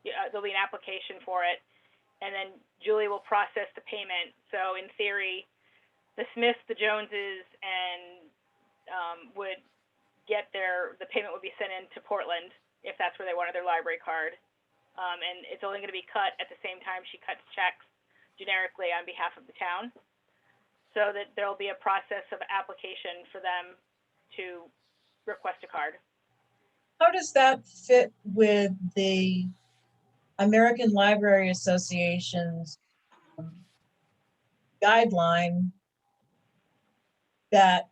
There'll be an application for it, and then Julie will process the payment. So in theory, the Smiths, the Joneses, and would get the payment would be sent into Portland if that's where they wanted their library card. And it's only going to be cut at the same time she cuts checks generically on behalf of the town, so that there'll be a process of application for them to request a card. How does that fit with the American Library Association's guideline that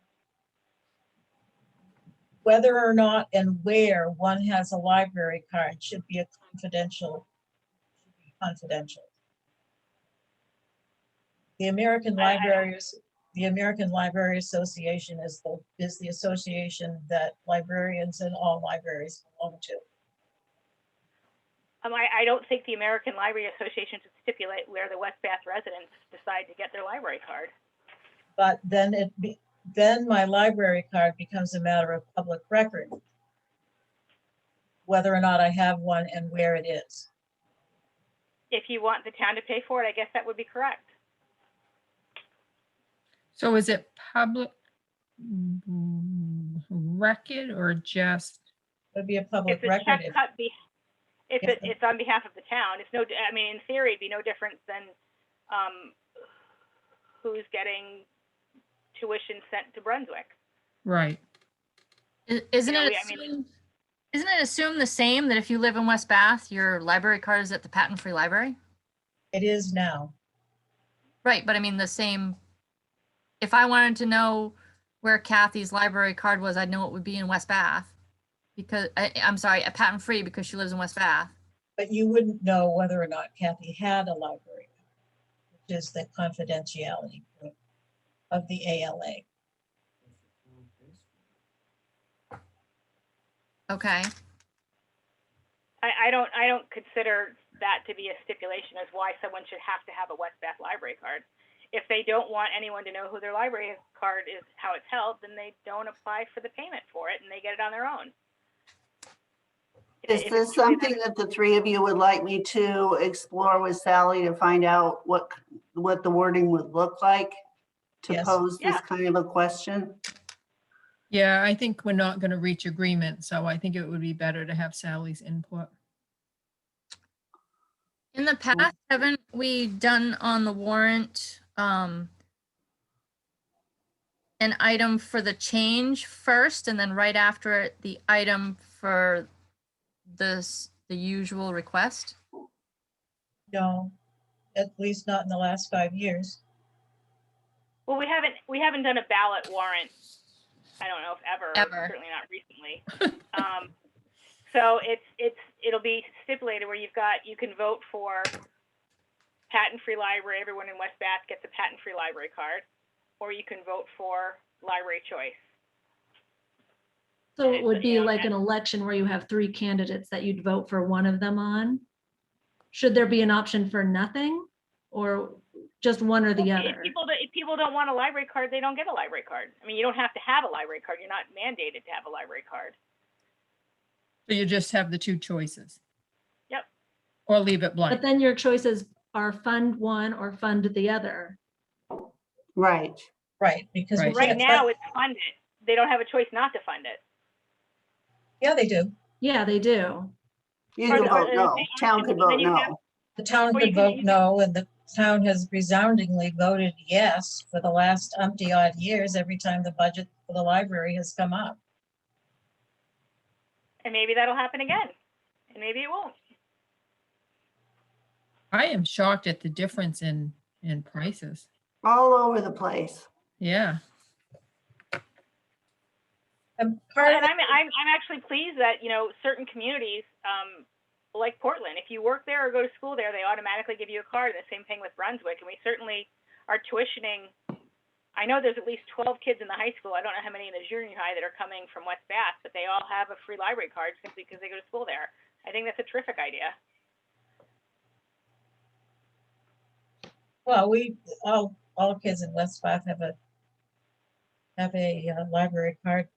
whether or not and where one has a library card should be confidential? The American Library Association is the association that librarians in all libraries belong to. I don't think the American Library Association should stipulate where the West Bath residents decide to get their library card. But then then my library card becomes a matter of public record, whether or not I have one and where it is. If you want the town to pay for it, I guess that would be correct. So is it public record or just, It would be a public If the record. check if- cut if if the- it's on behalf of the town, it's no, I mean, in theory, it'd be no different than, who's getting tuition sent to Brunswick. right? Isn't You know, it isn't it assumed the same that if you live in West Bath, your library card is at the Patent Free Library? It is now. Right, but I mean the same, if I wanted to know where Kathy's library card was, I'd know it would be in West Bath. Because, I'm sorry, a Patent Free because she lives in West Bath. But you wouldn't know whether or not Kathy had a library, which is the confidentiality of the ALA. Okay, I don't consider that to be a stipulation as why someone should have to have a West Bath library card. If they don't want anyone to know who their library card is, how it's held, then they don't apply for the payment for it and they get it on their own. Is this something that the three of you would like me to explore with Sally to find out what the wording would look like? To Yes. pose this Yeah. kind of a question? Yeah, I think we're not going to reach agreement, so I think it would be better to have Sally's input. in the past, haven't we done on the warrant, an item for the change first and then right after it, the item for the usual request? No, at least not in the last 5 years. Well, we haven't done a ballot warrant. I don't know if ever. Certainly not recently. So it'll be stipulated where you can vote for patent-free library. Everyone in West Bath gets a patent-free library card, or you can vote for library choice. So it would be You know, like an election where you have three candidates that you'd vote for one of them on? Should there be an option for nothing or just one or the If other? people don't want a library card, they don't get a library card. I mean, you don't have to have a library card. You're not mandated to have a library card. So you just have the two choices. Yep. Or leave it blank. But then your choices are fund one or fund the other. Right. Right, because we Right. Right can't now, fund- it's funded. They don't have a choice not to fund it. Yeah, they do. Yeah, they do. You Or could the- vote or no. the- Town could then vote you have- no. The town Or could you vote can- no, and the town has resoundingly voted yes for the last umpty odd years, every time the budget for the library has come up. And maybe that'll happen again. And maybe it won't. I am shocked at the difference in prices. All over the place. Yeah. And part of And I'm actually pleased that, certain communities, like Portland, if you work there or go to school there, they automatically give you a card. And the same thing with Brunswick. And we certainly are tuitioning. I know there's at least 12 kids in the high school. I don't know how many in the junior high that are coming from West Bath, but they all have a free library card simply because they go to school there. I think that's a terrific idea. Well, all kids in West Bath have a library card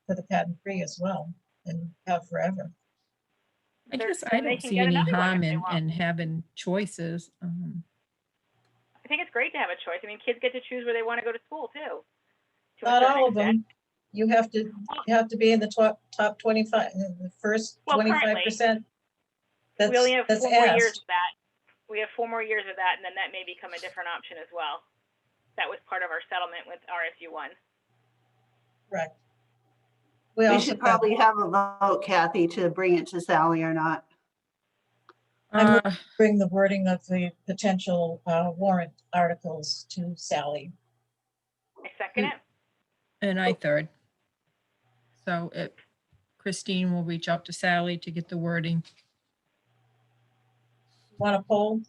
for the patent free as well, and have forever. I They're- guess I and they don't can see get any another one if harm they in want. having choices. I think it's great to have a choice. I mean, kids get to choose where they want to go to school too. To a Not certain all of extent. them. You have to be in the top 25, the first Well, 25%. That's We only have that's 4 more years asked. of that. We have 4 more years of that, and then that may become a different option as well. That was part of our settlement with RSU1. Correct. We also should have- probably have a vote, Kathy, to bring it to Sally or not. I'm Uh, bring the wording of the potential warrant articles to Sally. I second it. and I third. So Christine will reach out to Sally to get the wording. Want a poll?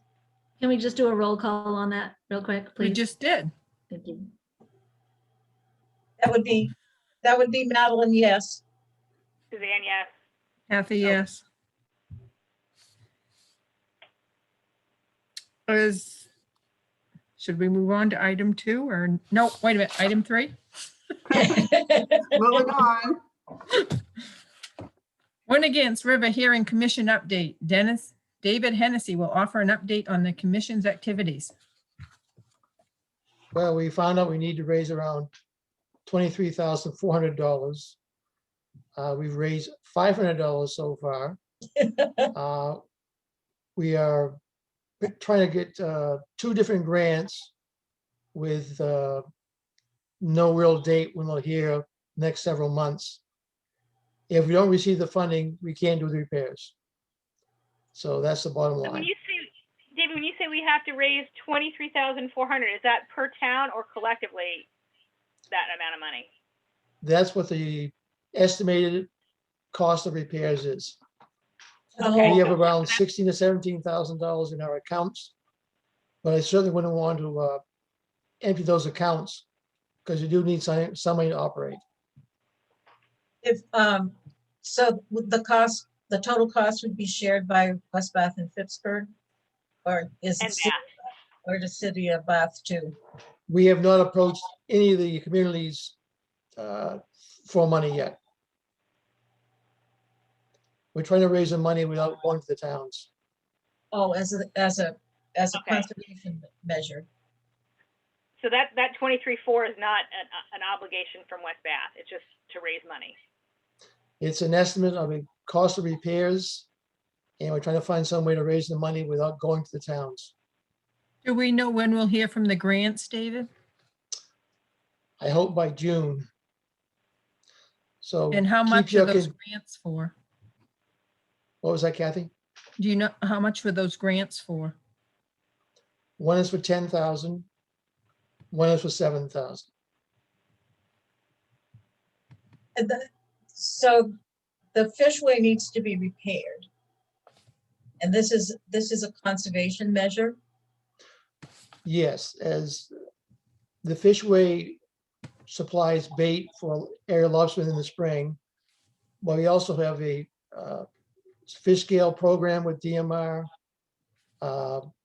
Can we just do a roll call on that real quick, We please? just did. Thank you. That would be Madeline, yes. Suzanne, yes. Kathy, yes. Should we move on to item 2 or no, wait a minute, item 3? Moving on. Winnegance River Herring Commission update. David Hennessy will offer an update on the commission's activities. Well, we found out we need to raise around $23,400. We've raised $500 so far. We are trying to get 2 different grants with no real date when they'll hear next several months. If we don't receive the funding, we can't do the repairs. So that's the bottom So when line. you say, David, when you say we have to raise 23,400, is that per town or collectively that amount of money? That's what the estimated cost of repairs is. Okay. We have around $16,000 to $17,000 in our accounts, but I certainly wouldn't want to empty those accounts because you do need somebody to operate. If, so the cost, the total cost would be shared by West Bath and Pittsburgh? Or is And it, Bath. or the city of Bath too? We have not approached any of the communities for money yet. We're trying to raise the money without going to the towns. Oh, as a Okay. conservation measure. So that 23.4 is not an obligation from West Bath. It's just to raise money. It's an estimate of the cost of repairs, and we're trying to find some way to raise the money without going to the towns. Do we know when we'll hear from the grants, David? I hope by June. So And how keep much are your those con- grants for? What was that, Kathy? Do you know how much were those grants for? One is for 10,000. One is for 7,000. And so the fishway needs to be repaired. And this is a conservation measure? Yes, as the fishway supplies bait for area lobstermen in the spring, but we also have a fish scale program with DMR,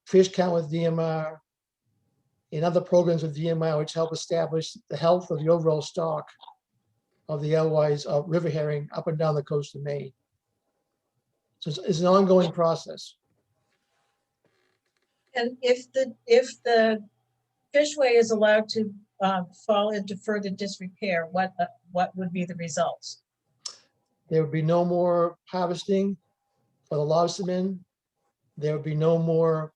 fish count with DMR, and other programs with DMR which help establish the health of the overall stock of the alewives of river herring up and down the coast of Maine. So it's an ongoing process. And if the fishway is allowed to fall into further disrepair, what would be the results? There would be no more harvesting for the lobstermen. There would be no more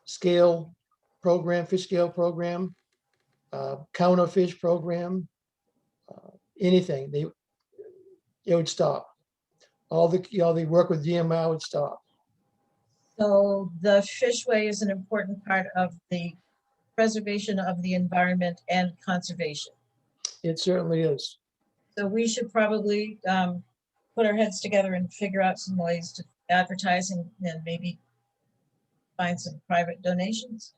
scale program, fish scale program, counter fish program, anything. It would stop. All the work with DMR would stop. So the fishway is an important part of the preservation of the environment and conservation. It certainly is. So we should probably put our heads together and figure out some ways to advertise and maybe find some private donations.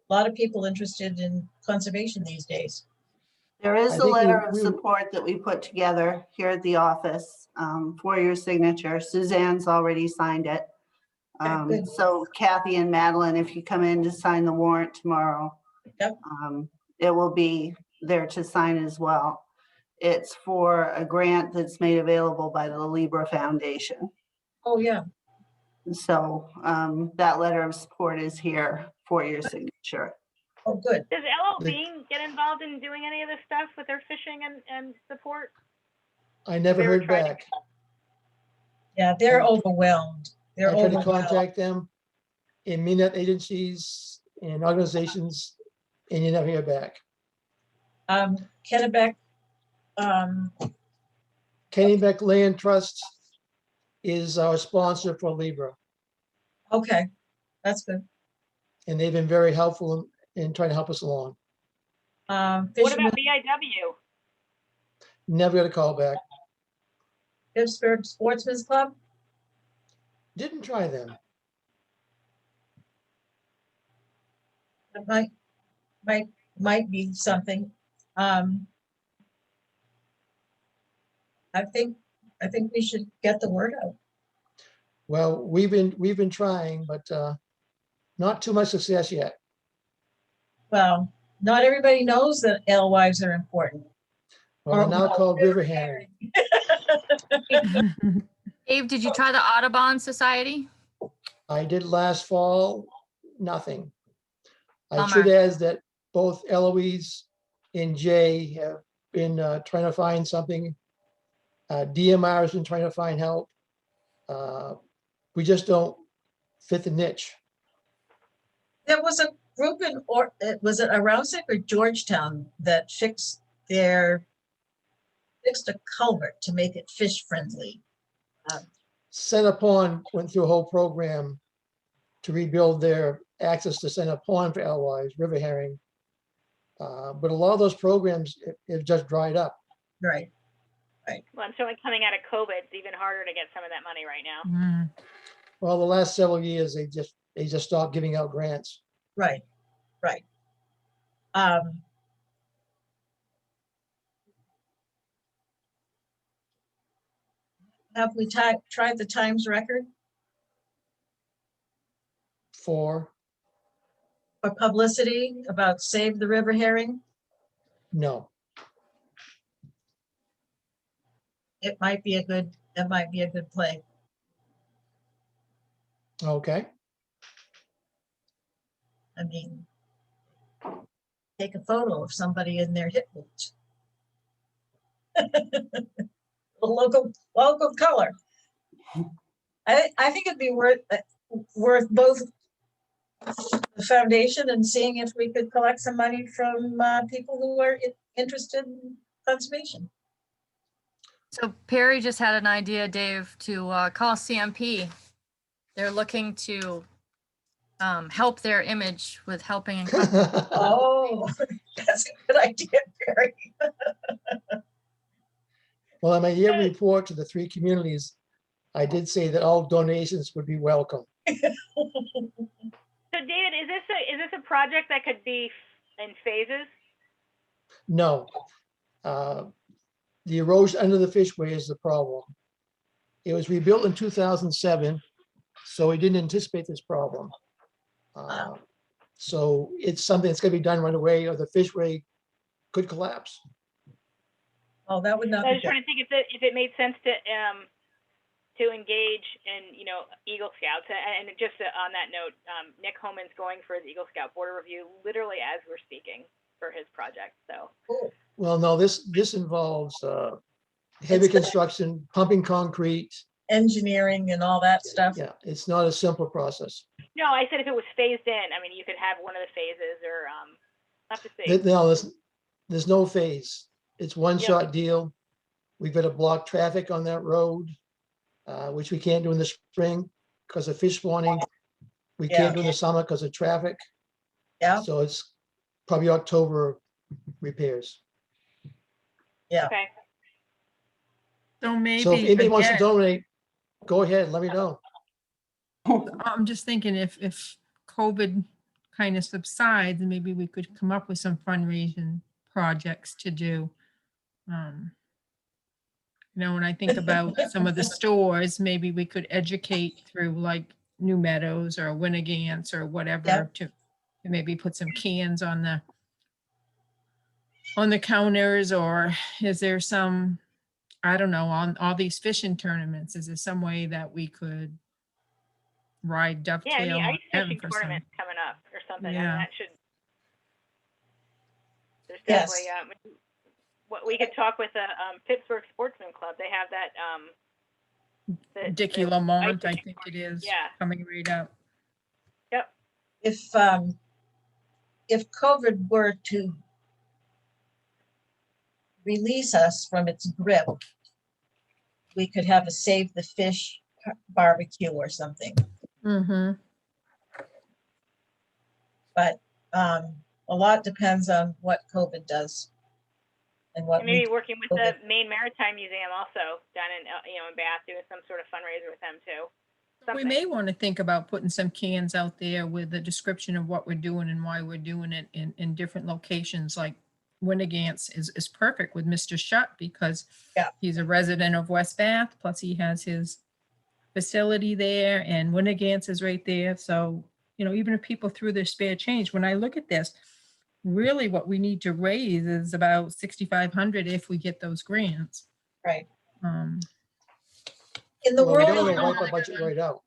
A lot of people interested in conservation these days. There is I a think letter of support that we put together here at the office for your signature. Suzanne's already signed it. Good. So Kathy and Madeline, if you come in to sign the warrant tomorrow, Yep. it will be there to sign as well. It's for a grant that's made available by the Libra Foundation. Oh, yeah. So that letter of support is here for your signature. Oh, good. Does LL Bean get involved in doing any of this stuff with their fishing and support? I never We were heard trying to- back. Yeah, they're overwhelmed. They're I tried to overwhelmed. contact them in Minnet agencies and organizations, and you never hear back. Kennebec, Kennebec Land Trust is our sponsor for Libra, okay, that's good. and they've been very helpful in trying to help us along. What Fishermen, about BIW? Never got a call back. Pittsburgh Sportsman's Club, Didn't try them. that might be something. I think we should get the word out. Well, we've been trying, but not too much success yet. Well, Not everybody knows that alewives are important. Well, they're now called river herring. Dave, did you try the Audubon Society? I did last fall, nothing. I Bummer. should add that both Eloise and Jay have been trying to find something. DMR has been trying to find help. We just don't fit the niche. There was a group was it Arousek or Georgetown that fixed a culvert to make it fish friendly. Center Pond went through a whole program to rebuild their access to Center Pond for alewives, river herring. But a lot of those programs have just dried up. Right. Well, I'm certainly coming out of COVID. It's even harder to get some of that money right now. Mm. Well, the last several years, they just stopped giving out grants. Right. Have we tried the Times record For, for publicity about Save the River Herring? no. It might be a good play. Okay. I mean, take a photo of somebody in their hip boots. A local color. I think it'd be worth both the foundation and seeing if we could collect some money from people who are interested in conservation. So Perry just had an idea, Dave, to call CMP. They're looking to help their image with helping. And Oh, that's a good idea, Barry. Well, in my year report to the 3 communities, I did say that all donations would be welcome. So David, is this a project that could be in phases? No. The erosion under the fishway is the problem. It was rebuilt in 2007, so we didn't anticipate this problem. So it's something that's going to be done right away, or the fishway could collapse. Oh, that would not I be was good. trying to think if it made sense to engage in Eagle Scouts. And just on that note, Nick Homan's going for his Eagle Scout border review literally as we're speaking for his project. So Cool. Well, no, this involves heavy construction, pumping concrete. Engineering and all that stuff. Yeah, it's not a simple process. no, I said if it was phased in, I mean, you could have one of the phases or have to see. No, there's no phase. It's one shot deal. We've got to block traffic on that road, which we can't do in the spring because of fish spawning. We can't do in the summer because of traffic. Yeah. So it's probably October repairs. Yeah. Okay. So maybe, So if anybody wants to again, donate, go ahead, let me know. I'm just thinking if COVID kind of subsides, maybe we could come up with some fundraising projects to do. When I think about some of the stores, maybe we could educate through like New Meadows or Winnegance or whatever to maybe put some cans on the counters, or is there some, I don't know, on all these fishing tournaments, is there some way that we could ride dovetail Yeah, on ice them fishing for some? tournaments coming up or something. I Yeah. mean, that should. There's Yes. definitely what we could talk with the Pittsburgh Sportsman Club. They have that Dickie the Lamont, ice I fishing think it is, Yeah. coming right up. Yep. If COVID were to release us from its grip, we could have a Save the Fish barbecue or something. Mm-hmm. But a lot depends on what COVID does. And what And maybe working with the COVID. Maine Maritime Museum also down in in Bath, doing some sort of fundraiser with them too. We may want to think about putting some cans out there with a description of what we're doing and why we're doing it in different locations. Like Winnegance is perfect with Mr. Shutt because he's a resident of West Bath, plus he has his facility there, and Winnegance is right there. So, even if people threw their spare change, when I look at this, really what we need to raise is about 6,500 if we get those grants. Right. Um, In the Well, we world don't of want to wipe our money, budget right out.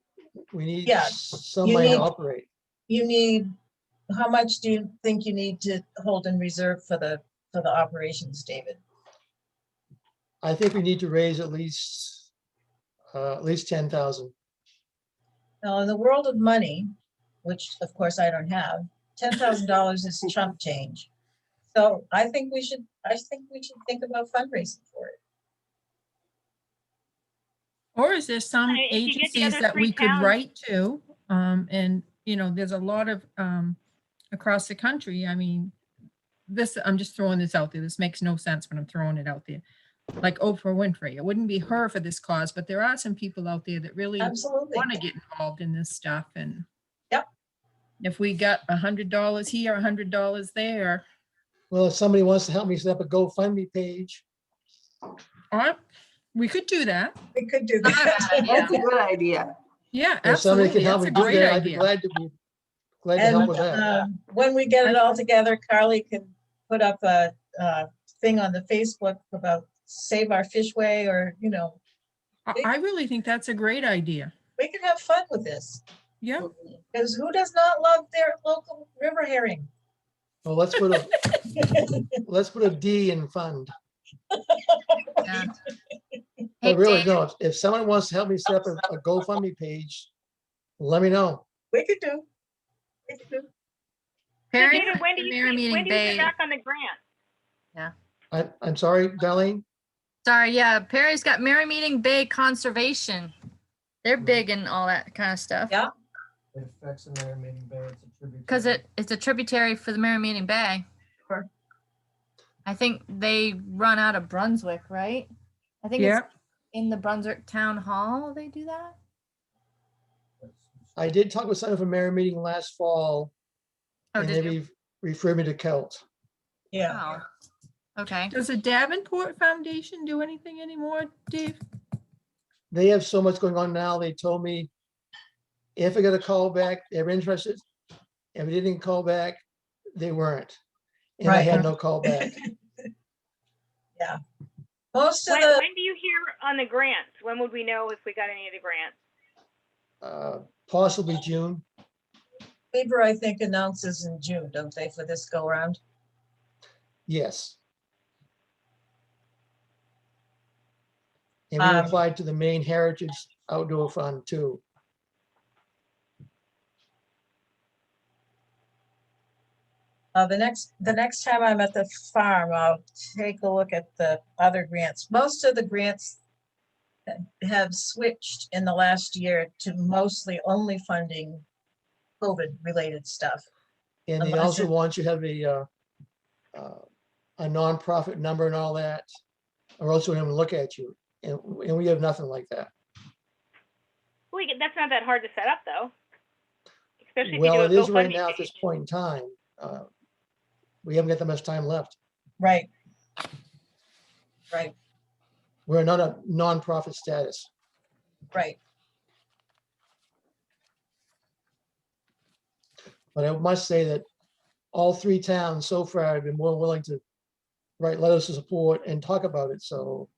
We need Yeah, some you money to need- operate. you need, how much do you think you need to hold in reserve for the operations, David? I think we need to raise at least 10,000. Now, in the world of money, which of course I don't have, $10,000 is chump change. So I think we should think about fundraising for it. Or is there some If you get the agencies other that three we could towns- write to? And, you know, there's a lot of, across the country, I mean, this, I'm just throwing this out there. This makes no sense, but I'm throwing it out there. Like Oprah Winfrey, it wouldn't be her for this cause, but there are some people out there that really Absolutely. want to get involved in this stuff. And Yep. if we got $100 here, $100 there, Well, if somebody wants to help me set up a GoFundMe page, or we could do that. We could do Not a that. bad idea. That's a good idea. Yeah, if somebody absolutely. can help That's me a do great that, I'd be idea. glad to help And with that. when we get it all together, Carly can put up a thing on the Facebook about Save Our Fishway, or, you know, I really think that's a great idea. we can have fun with this. Yeah. Because who does not love their local river herring? Well, let's put a D in fund. Yeah. But Hey, really, Dave, no, if someone wants to help me set up a GoFundMe page, let me know. We could do. We could do. So Perry, David, when do the you Merrimack when do you Bay- get back on the grant? I'm sorry, Darlene? Sorry, yeah, Perry's got Merrimack Bay Conservation. They're big in all that kind of stuff. Yeah. It affects the Merrimack Bay, it's a tributary. Because it's a tributary for the Merrimack Bay. Sure. I think they run out of Brunswick, right? I think Yeah. it's in the Brunswick Town Hall they do that. I did talk with someone from Mary meeting last fall, Oh, and did they you? referred me to Kelt. Yeah. Oh, okay. Does the Davenport Foundation do anything anymore, Dave? They have so much going on now. They told me if I got a call back, they're interested. If I didn't call back, they weren't. And I Right. had no call back. Most of When, the, when do you hear on the grants? When would we know if we got any of the grants? Possibly June. Beaver, I think, announces in June, don't they, for this go round? Yes. And we Um, applied to the Maine Heritage Outdoor Fund too. The next time I'm at the farm, I'll take a look at the other grants. Most of the grants have switched in the last year to mostly only funding COVID-related stuff. And they Unless also it- want you to have a nonprofit number and all that, or else we're gonna look at you. And we have nothing like that. That's not that hard to set up, though. Especially if Well, you it do a is right GoFundMe now at this page. point in time. We haven't got that much time left. Right. Right, We're not a nonprofit status. right. But I must say that all three towns so far have been more willing to write letters of support and talk about it. So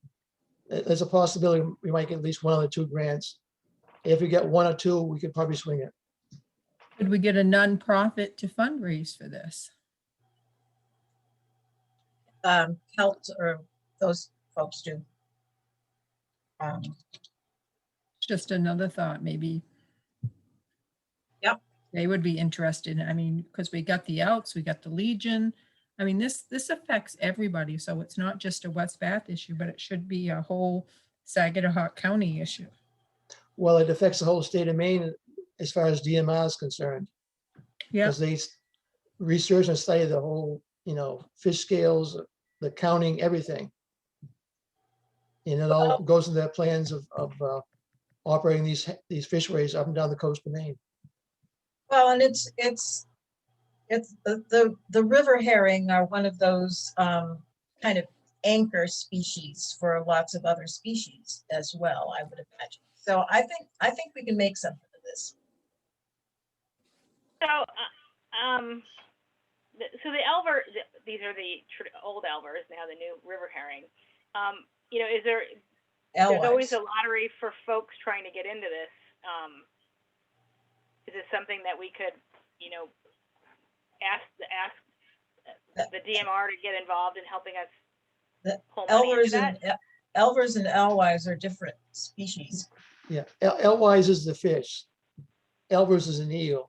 there's a possibility we might get at least one of the two grants. If we get one or two, we could probably swing it. Could we get a nonprofit to fundraise for this? Helped, or those folks do. Just another thought, maybe. Yep. They would be interested. I mean, because we got the Elks, we got the Legion. I mean, this affects everybody. So it's not just a West Bath issue, but it should be a whole Saginaw County issue. Well, it affects the whole state of Maine as far as DMR is concerned. Yeah. Because they research and study the whole, fish scales, the counting, everything. And it all goes into their plans of operating these fisheries up and down the coast of Maine. Well, and it's the river herring are one of those kind of anchor species for lots of other species as well, I would imagine. So I think we can make something of this. So, so the Elver, these are the old Elvers, now the new River Herring. You know, there's always a lottery for folks trying to get into this. Is this something that we could, you know, ask the DMR to get involved in helping us pull money into that? Elvers and alewives are different species. Yeah, Elwise is the fish. Elvers is an eel.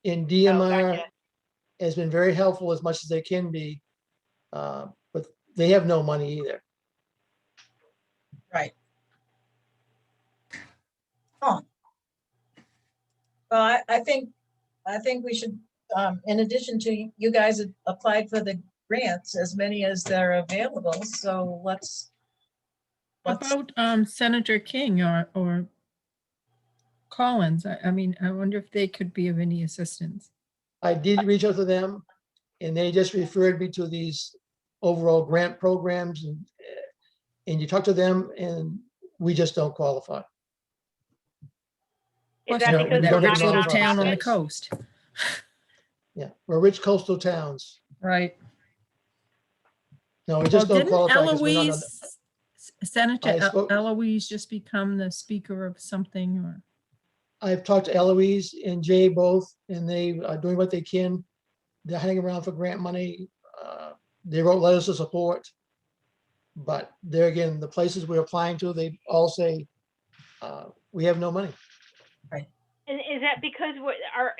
And DMR gotcha. has been very helpful as much as they can be, but they have no money either. Right. Oh. Well, I think we should, in addition to, you guys have applied for the grants, as many as they're available, so let's. About Senator King or Collins? I mean, I wonder if they could be of any assistance. I did reach out to them and they just referred me to these overall grant programs and you talk to them and we just don't qualify. Is Course that not, because that we're rich not little a town on the nonprofit. coast, Yeah, we're rich coastal towns. right? No, we Well, just don't didn't qualify because we're not. Eloise, Senator I spoke- Eloise just become the speaker of something or? I've talked to Eloise and Jay both, and they are doing what they can. They're hanging around for grant money. They wrote letters of support. But there again, the places we're applying to, they all say, we have no money. And is that because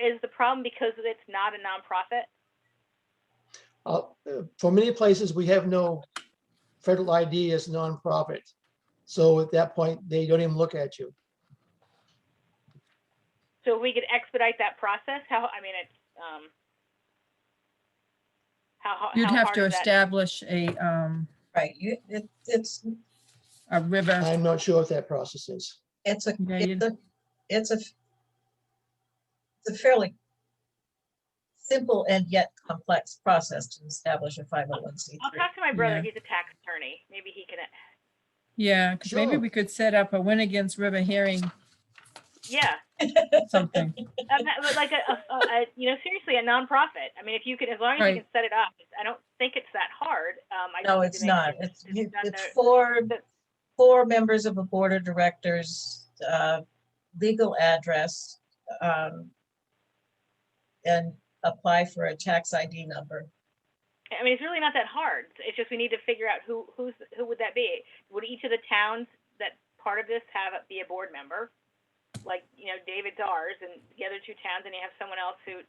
is the problem because it's not a nonprofit? For many places, we have no federal ID as nonprofit. So at that point, they don't even look at you. So if we could expedite that process, how? I mean, it's how You'd how have hard to is that? establish a Right, a river. I'm not sure what that process is. it's a Yeah, fairly simple and yet complex process to establish a 501c3. I'll talk to my brother. Yeah. He's a tax attorney. Maybe he can. Yeah, because maybe Sure. we could set up a Winnegance River Herring Yeah, something. but like a you know, seriously, a nonprofit. I mean, if you can, as long as you Right. can set it up, I don't think it's that hard. I No, just it's need to not. make It's sure done it's four members of a board of directors, legal address, and apply for a tax ID number. I mean, it's really not that hard. It's just we need to figure out who would that be? Would each of the towns that part of this be a board member? Like, you know, David's ours, and the other two towns, and you have someone else who,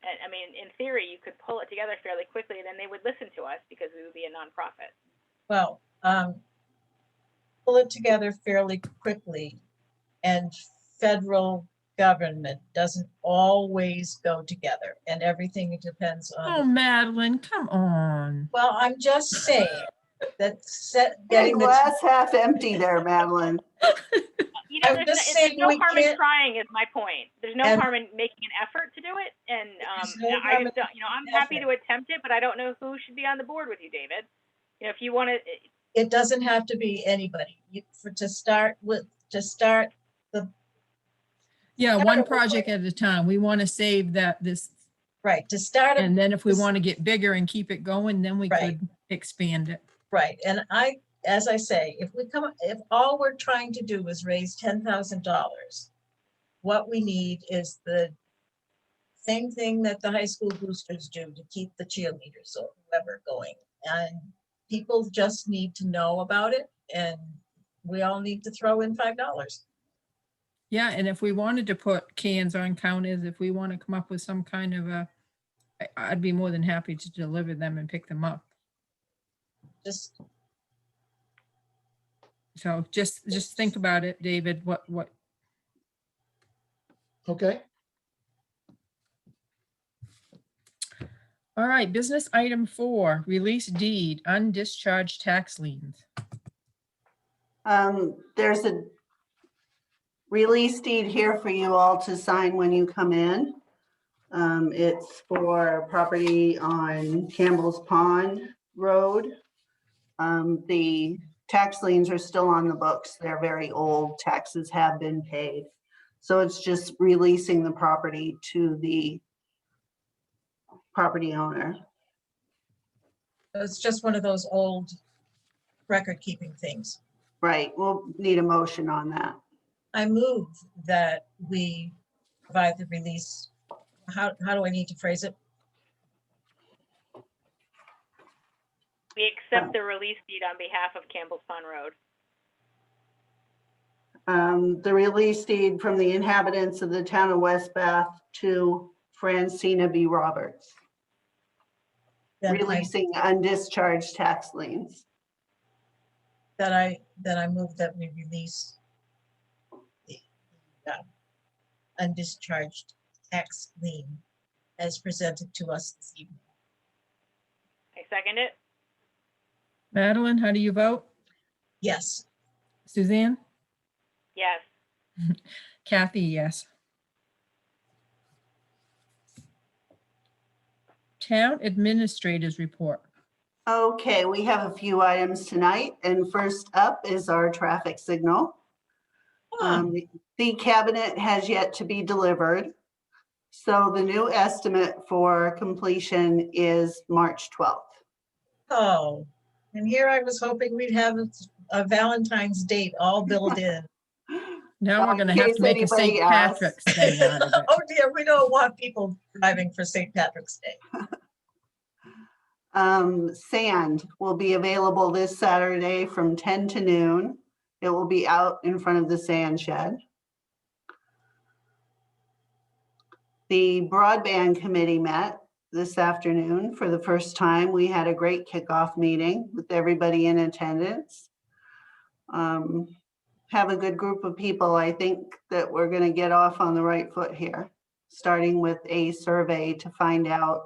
I mean, in theory, you could pull it together fairly quickly, and then they would listen to us because we would be a nonprofit. Well, pull it together fairly quickly, and federal government doesn't always go together, and everything depends Oh, on. Madeline, come on. Well, I'm just saying that Big getting the. glass half empty there, Madeline. You know, I'm there's just saying no we harm in can't- trying, is my point. There's no And- harm in making an effort to do it, and There's no I harm just in don't, you know, I'm happy effort. to attempt it, but I don't know who should be on the board with you, David. You know, if you want to, It doesn't have to be anybody. To start the, Yeah, Yeah, one but- project at a time. We want to save this, right, to start, and then if we This- want to get bigger and keep it going, then we Right. could expand it. right, and as I say, if all we're trying to do is raise $10,000, what we need is the same thing that the high school boosters do to keep the cheerleaders or whoever going. And people just need to know about it, and we all need to throw in $5. Yeah, and if we wanted to put cans on counters, if we want to come up with some kind of I'd be more than happy to deliver them and pick them up. Just, So just think about it, David, what, Okay, all right, business item 4, release deed, undischarged tax liens. There's a release deed here for you all to sign when you come in. It's for property on Campbell's Pond Road. The tax liens are still on the books. They're very old. Taxes have been paid. So it's just releasing the property to the property owner. It's just one of those old record-keeping things. Right, we'll need a motion on that. I move that we provide the release. How do I need to phrase it? We accept the release deed on behalf of Campbell's Pond Road. The release deed from the inhabitants of the town of West Bath to Francina B. Roberts, Then releasing undischarged tax liens. I move that we release the undischarged tax lien as presented to us this evening. I second it. Madeline, how do you vote? Yes. Suzanne? Yes. Kathy, yes. Town Administrators Report. Okay, we have a few items tonight, and first up is our traffic signal. The cabinet has yet to be delivered, so the new estimate for completion is March 12th. Oh, and here I was hoping we'd have a Valentine's date all built in. Now we're In going to have case to make a anybody St. asks. Patrick's Day out of it. Oh dear, we don't want people driving for St. Patrick's Day. Sand will be available this Saturday from 10 to noon. It will be out in front of the sand shed. The broadband committee met this afternoon for the first time. We had a great kickoff meeting with everybody in attendance. Have a good group of people. I think that we're going to get off on the right foot here, starting with a survey to find out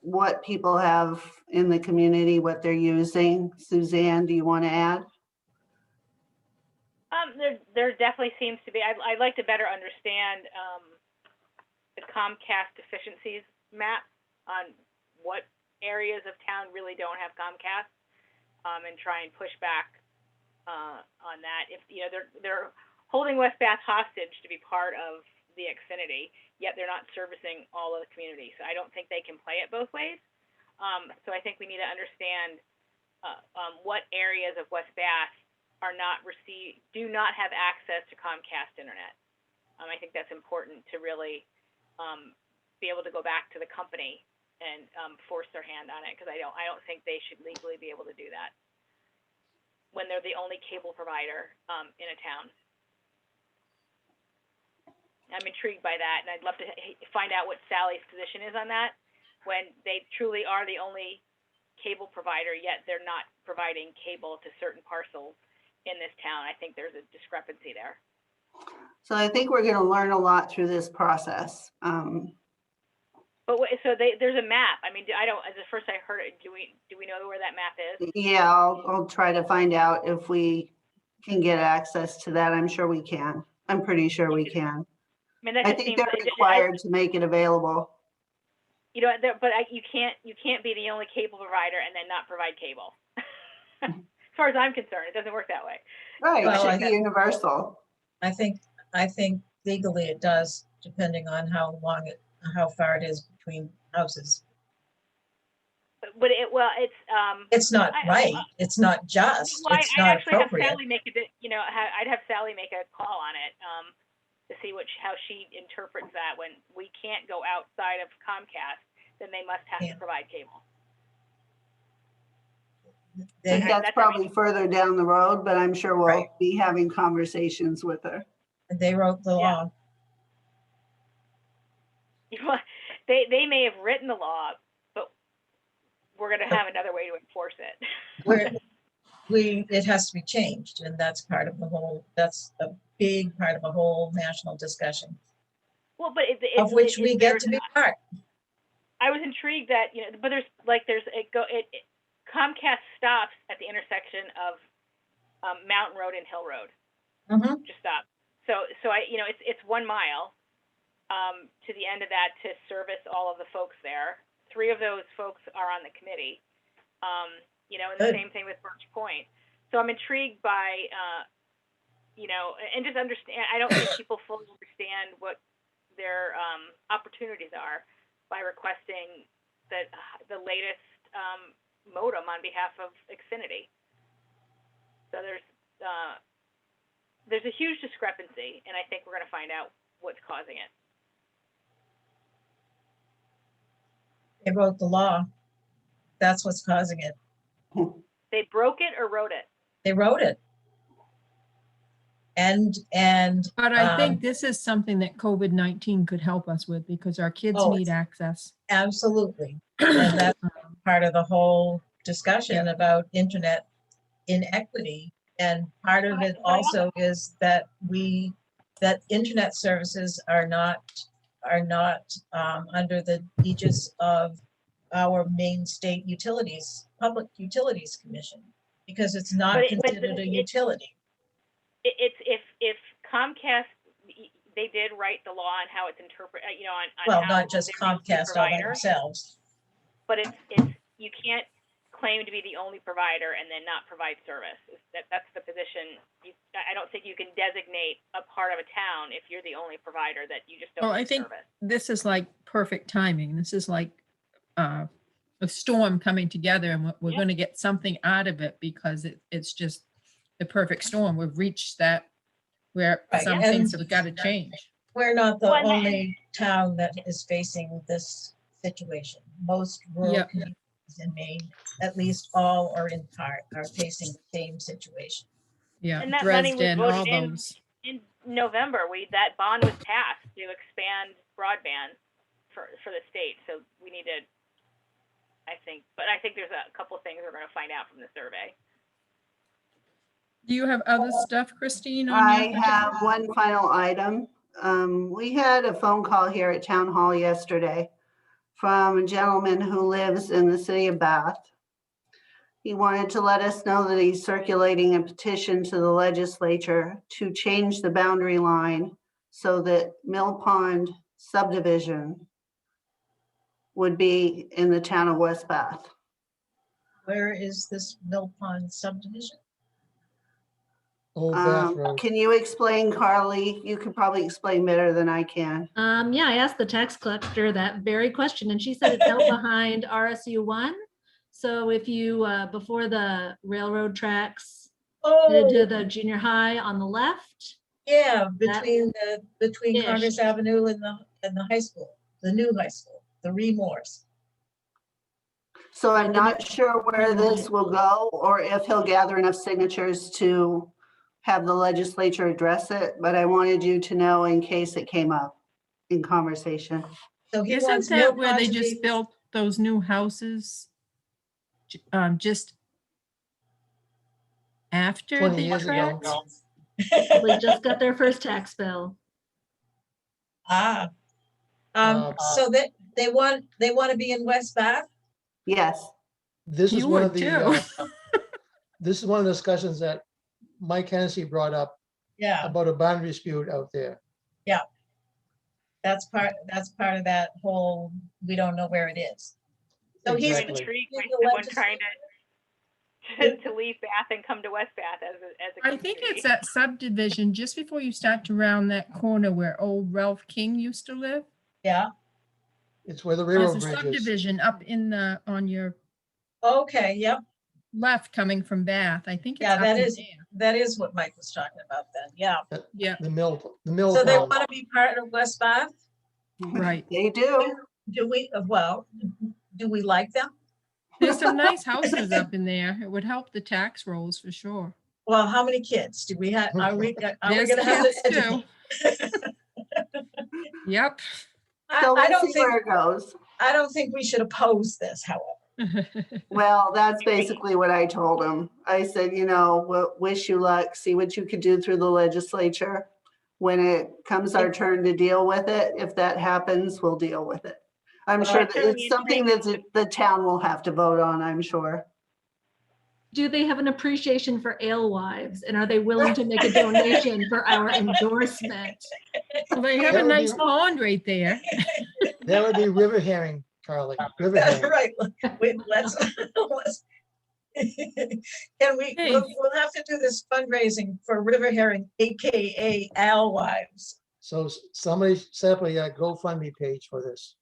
what people have in the community, what they're using. Suzanne, do you want to add? There definitely seems to be. I'd like to better understand the Comcast deficiencies map on what areas of town really don't have Comcast, and try and push back on that. If they're holding West Bath hostage to be part of the Xfinity, yet they're not servicing all of the community. So I don't think they can play it both ways. So I think we need to understand what areas of West Bath do not have access to Comcast internet. I think that's important to really be able to go back to the company and force their hand on it, because I don't think they should legally be able to do that when they're the only cable provider in a town. I'm intrigued by that, and I'd love to find out what Sally's position is on that, when they truly are the only cable provider, yet they're not providing cable to certain parcels in this town. I think there's a discrepancy there. So I think we're going to learn a lot through this process. But there's a map. I mean, as the first I heard it, do we know where that map is? Yeah, I'll try to find out if we can get access to that. I'm sure we can. I'm pretty sure we can. I mean, that I just think seems they're required to make it available. You can't be the only cable provider and then not provide cable. As far as I'm concerned, it doesn't work that way. Right, Well, it should be universal. I think legally it does, depending on how far it is between houses. But It's not right. It's not just. Well, It's I'd not actually have appropriate. Sally I'd have Sally make a call on it to see how she interprets that. When we can't go outside of Comcast, then they must have to provide cable. I think that's probably further down the road, but I'm sure we'll be having conversations with her. And they wrote the law. They may have written the law, but we're going to have another way to enforce it. It has to be changed, and that's a big part of a whole national discussion. Well, but of which we get to be part. I was intrigued that but Comcast stops at the intersection of Mountain Road and Hill Road. Mm-hmm. Just stop. So it's 1 mile to the end of that to service all of the folks there. 3 of those folks are on the committee. And the same thing with Birch Point. So I'm intrigued by and just understand. I don't think people fully understand what their opportunities are by requesting the latest modem on behalf of Xfinity. So there's a huge discrepancy, and I think we're going to find out what's causing it. They wrote the law. That's what's causing it. They broke it or wrote it? They wrote it. And But I think this is something that COVID-19 could help us with because our kids Oh, need access. absolutely. And that's part of the whole discussion about internet inequity. And part of it also is that that internet services are not under the aegis of our main state utilities, Public Utilities Commission, because it's not considered a utility. It's if Comcast, they did write the law on how it's interpreted, on Well, how not just they're the only Comcast all by provider, themselves. but it's you can't claim to be the only provider and then not provide service. That's the position. I don't think you can designate a part of a town if you're the only provider that you just don't Well, I need think service. this is like perfect timing. This is like a storm coming together, and we're Yeah. going to get something out of it because it's just the perfect storm. We've reached that where Right, some and- things have got to change. We're not the Well, and- only town that is facing this situation. Most rural Yep. communities in Maine, at least all or in part, are facing the same situation. Yeah, And that money was Dresden, all voted in. those. In November, that bond was passed to expand broadband for the state. So we need to, I think there's a couple of things we're going to find out from the survey. Do you have other stuff, Christine? on I your- have one final item. We had a phone call here at Town Hall yesterday from a gentleman who lives in the city of Bath. He wanted to let us know that he's circulating a petition to the legislature to change the boundary line so that Mill Pond subdivision would be in the town of West Bath. Where is this Mill Pond subdivision? Old Bath Road. Can you explain, Carly? You could probably explain better than I can. Yeah, I asked the tax collector that very question and she said it's out behind RSU 1. So if you, before the railroad tracks, Oh, to the junior high on the left. yeah, between Ish. Congress Avenue and the high school, the new high school, the Remors. So I'm not sure where this will go or if he'll gather enough signatures to have the legislature address it, but I wanted you to know in case it came up in conversation. So he Isn't wants Mill that where Pond they to just be, built those new houses? Just after 20 the years ago. tracks? We just got their first tax bill. so they want to be in West Bath? Yes, This is You one of would the, too. this is one of the discussions that Mike Hennessy brought up Yeah, about a boundary dispute out there. that's part of that whole, we don't know where it is. So he's Exactly. Intrigued by he's the someone legislator. trying to leave Bath and come to West Bath as a I think community. it's that subdivision just before you start to round that corner where old Ralph King used to live. Yeah, It's where the There's railroad a bridge is. subdivision up in the, on your okay, yep, left coming from Bath. I think it's Yeah, up that in is- there. that is what Mike was talking about then, yeah. Yeah, The mill So they pond. want to be part of West Bath? right. they do. Do we, well, do we like them? There's some nice houses up in there. It would help the tax rolls for sure. Well, how many kids do we have? Are we There's gonna have kids to too. educate? So I we'll don't see think, where it goes. I don't think we should oppose this, however. Well, that's basically what I told him. I said, wish you luck, see what you could do through the legislature. When it comes our turn to deal with it, if that happens, we'll deal with it. I'm Well, sure I'm that certainly it's something that the town will have to vote on, I'm sure. Do they have an appreciation for alewives and are they willing to make a donation for our endorsement? Well, they have a That would nice be- pond right there. That would be river herring, Carly, river That's herring. right. Wait, let's. Can we, Hey. we'll have to do this fundraising for River Herring, AKA Alewives. So somebody set up a GoFundMe page for this.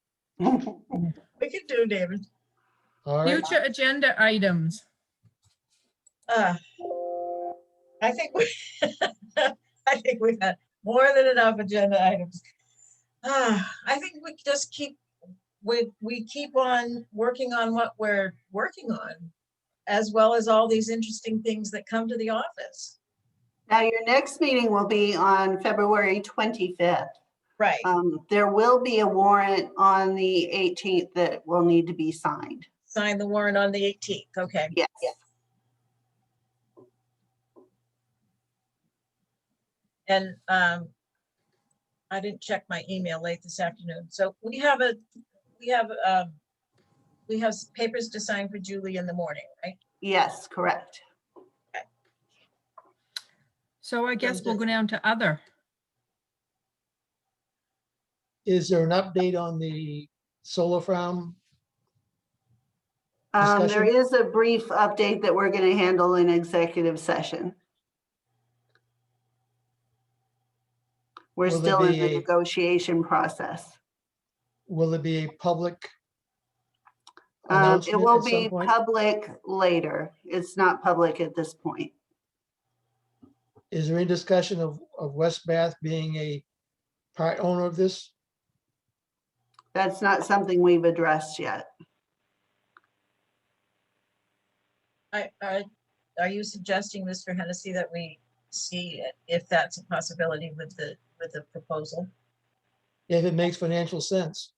We can do, David. All right, Future agenda items. I think we, I think we've had more than enough agenda items. I think we just keep, we keep on working on what we're working on, as well as all these interesting things that come to the office. Now, your next meeting will be on February 25th. Right. There will be a warrant on the 18th that will need to be signed. Sign the warrant on the 18th. Okay. Yes. And I didn't check my email late this afternoon. So we have papers to sign for Julie in the morning, right? Yes, correct. So I guess we'll go down to other. is there an update on the solar farm? There Discussion? is a brief update that we're going to handle in executive session. We're Will there still in be the a- negotiation process. Will it be a public It announcement will at some be point? public later. It's not public at this point. Is there any discussion of West Bath being a part owner of this? That's not something we've addressed yet. Are you suggesting, Mr. Hennessy, that we see if that's a possibility with the proposal? If it makes financial sense.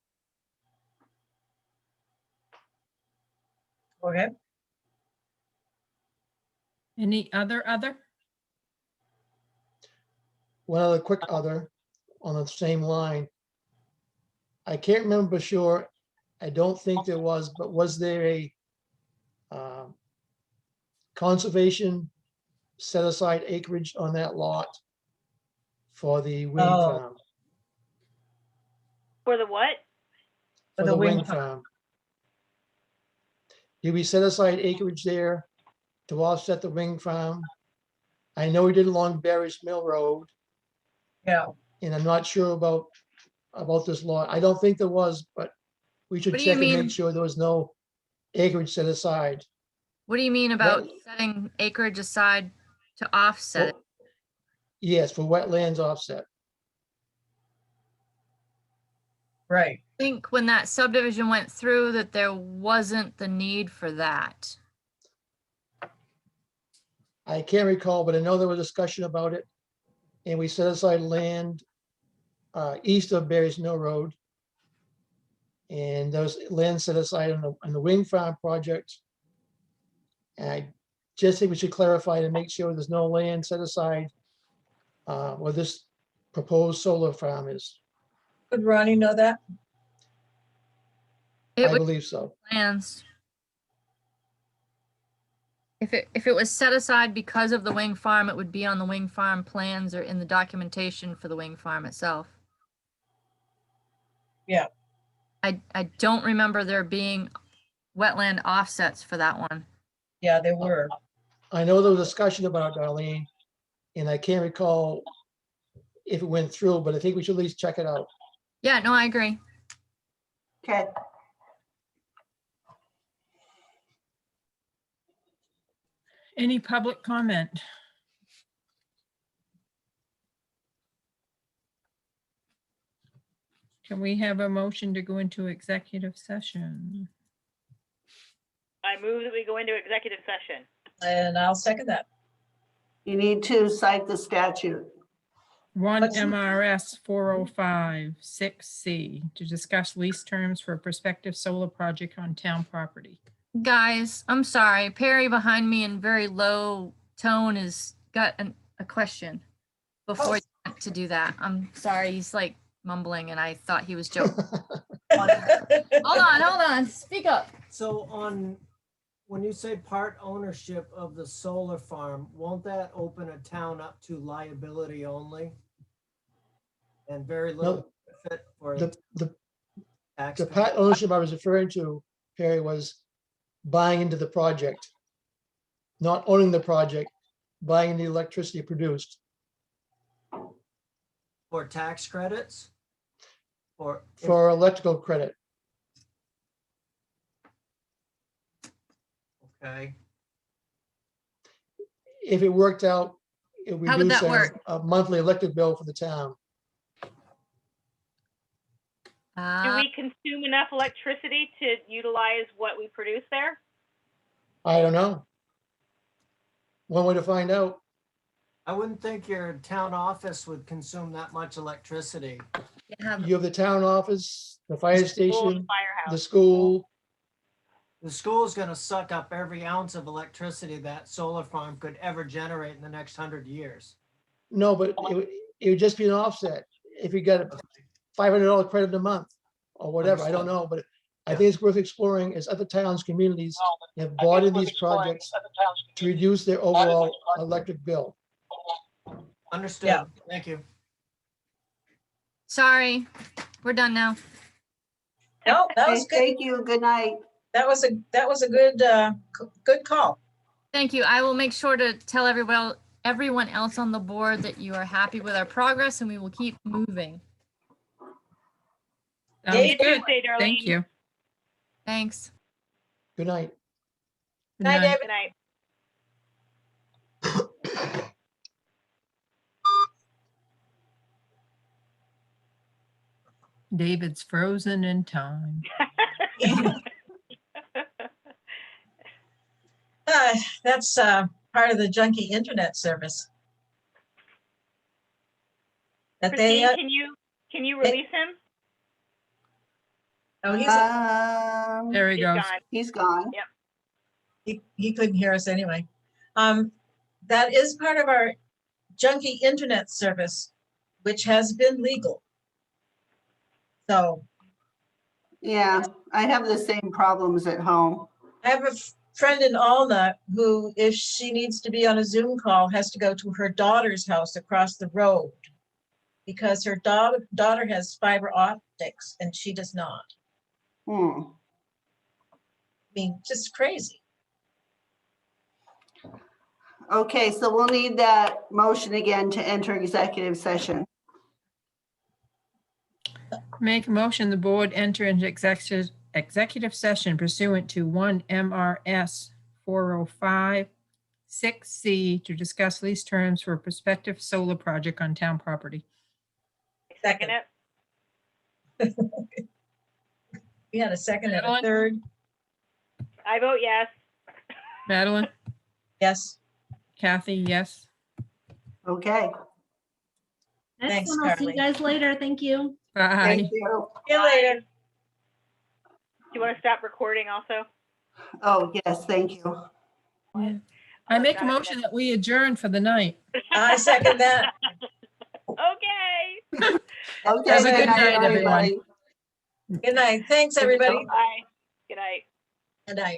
Okay. Any other? One other quick other on the same line. I can't remember for sure. I don't think there was, but was there a conservation set aside acreage on that lot for the wind Oh. farm? For the what? For the wind farm. Did we set aside acreage there to offset the wind farm? I know we did along Barry's Mill Road, Yeah. and I'm not sure about this lot. I don't think there was, but we should What do you check and mean? make sure there was no acreage set aside. What do you mean about What- setting acreage aside to offset it? Well, yes, for wetlands offset. Right. I think when that subdivision went through that there wasn't the need for that. I can't recall, but I know there was discussion about it. And we set aside land east of Barry's Mill Road. And those land set aside on the wind farm project. And I just think we should clarify to make sure there's no land set aside where this proposed solar farm is. Could Ronnie know that? It I would believe so. plans. If it was set aside because of the wing farm, it would be on the wing farm plans or in the documentation for the wing farm itself. Yeah. I don't remember there being wetland offsets for that one. Yeah, they were. I know there was discussion about it, Darlene, and I can't recall if it went through, but I think we should at least check it out. Yeah, no, I agree. Okay. Any public comment? Can we have a motion to go into executive session? I move that we go into executive session. And I'll second that. You need to cite the statute. 1 What's- MRS 405-6C to discuss lease terms for a prospective solar project on town property. Guys, I'm sorry. Perry behind me in very low tone has got a question before you went to do that. I'm sorry. He's like mumbling and I thought he was joking. Hold on. Speak up. So when you say part ownership of the solar farm, won't that open a town up to liability only? And very little benefit for The taxpayers? part ownership I was referring to, Perry, was buying into the project. Not owning the project, buying the electricity produced. For tax credits? Or For electrical credit. Okay. If it worked out, it would How would reduce that work? a monthly electric bill for the town. Do we consume enough electricity to utilize what we produce there? I don't know. One way to find out. I wouldn't think your town office would consume that much electricity. You have the town office, the fire School and station, firehouse. the school. The school's gonna suck up every ounce of electricity that solar farm could ever generate in the next 100 years. No, but it would just be an offset. If you got a $500 credit a month or whatever, I don't know, but I think it's worth exploring as other towns, communities have bought in these projects to reduce their overall electric bill. Understood. Yeah. Thank you. Sorry, we're done now. No, that Okay, was good. thank you. Good night. That was a good, good call. Thank you. I will make sure to tell everyone else on the board that you are happy with our progress and we will keep moving. Sounds Dave, good. Tuesday, Darlene. Thank you. Thanks. Good night. Good Hi, night. David. Good night. David's frozen in time. That's part of the junkie internet service. That they, Christine, can you release him? oh, There he He's goes. gone. He's gone. he couldn't hear us anyway. That is part of our junkie internet service, which has been legal. So Yeah, I have the same problems at home. I have a friend in Alna who, if she needs to be on a Zoom call, has to go to her daughter's house across the road because her daughter has fiber optics and she does not. Hmm. I mean, just crazy. Okay, so we'll need that motion again to enter executive session. Make a motion, the board enter into executive session pursuant to 1 MRS 405 6C to discuss lease terms for a prospective solar project on town property. Second it. We had a second and a Madeline? third. I vote yes. Madeline? Yes. Kathy, yes. Okay, Thanks, Excellent. I'll see you Carly. guys later. Thank you. Bye. thank you. See you later. Do you want to stop recording also? Oh, yes, thank you. I make a motion that we adjourn for the night. I second that. Okay. Okay, Have a good night, everybody. everyone. Good night. Thanks, everybody. Bye. Good night. Good night.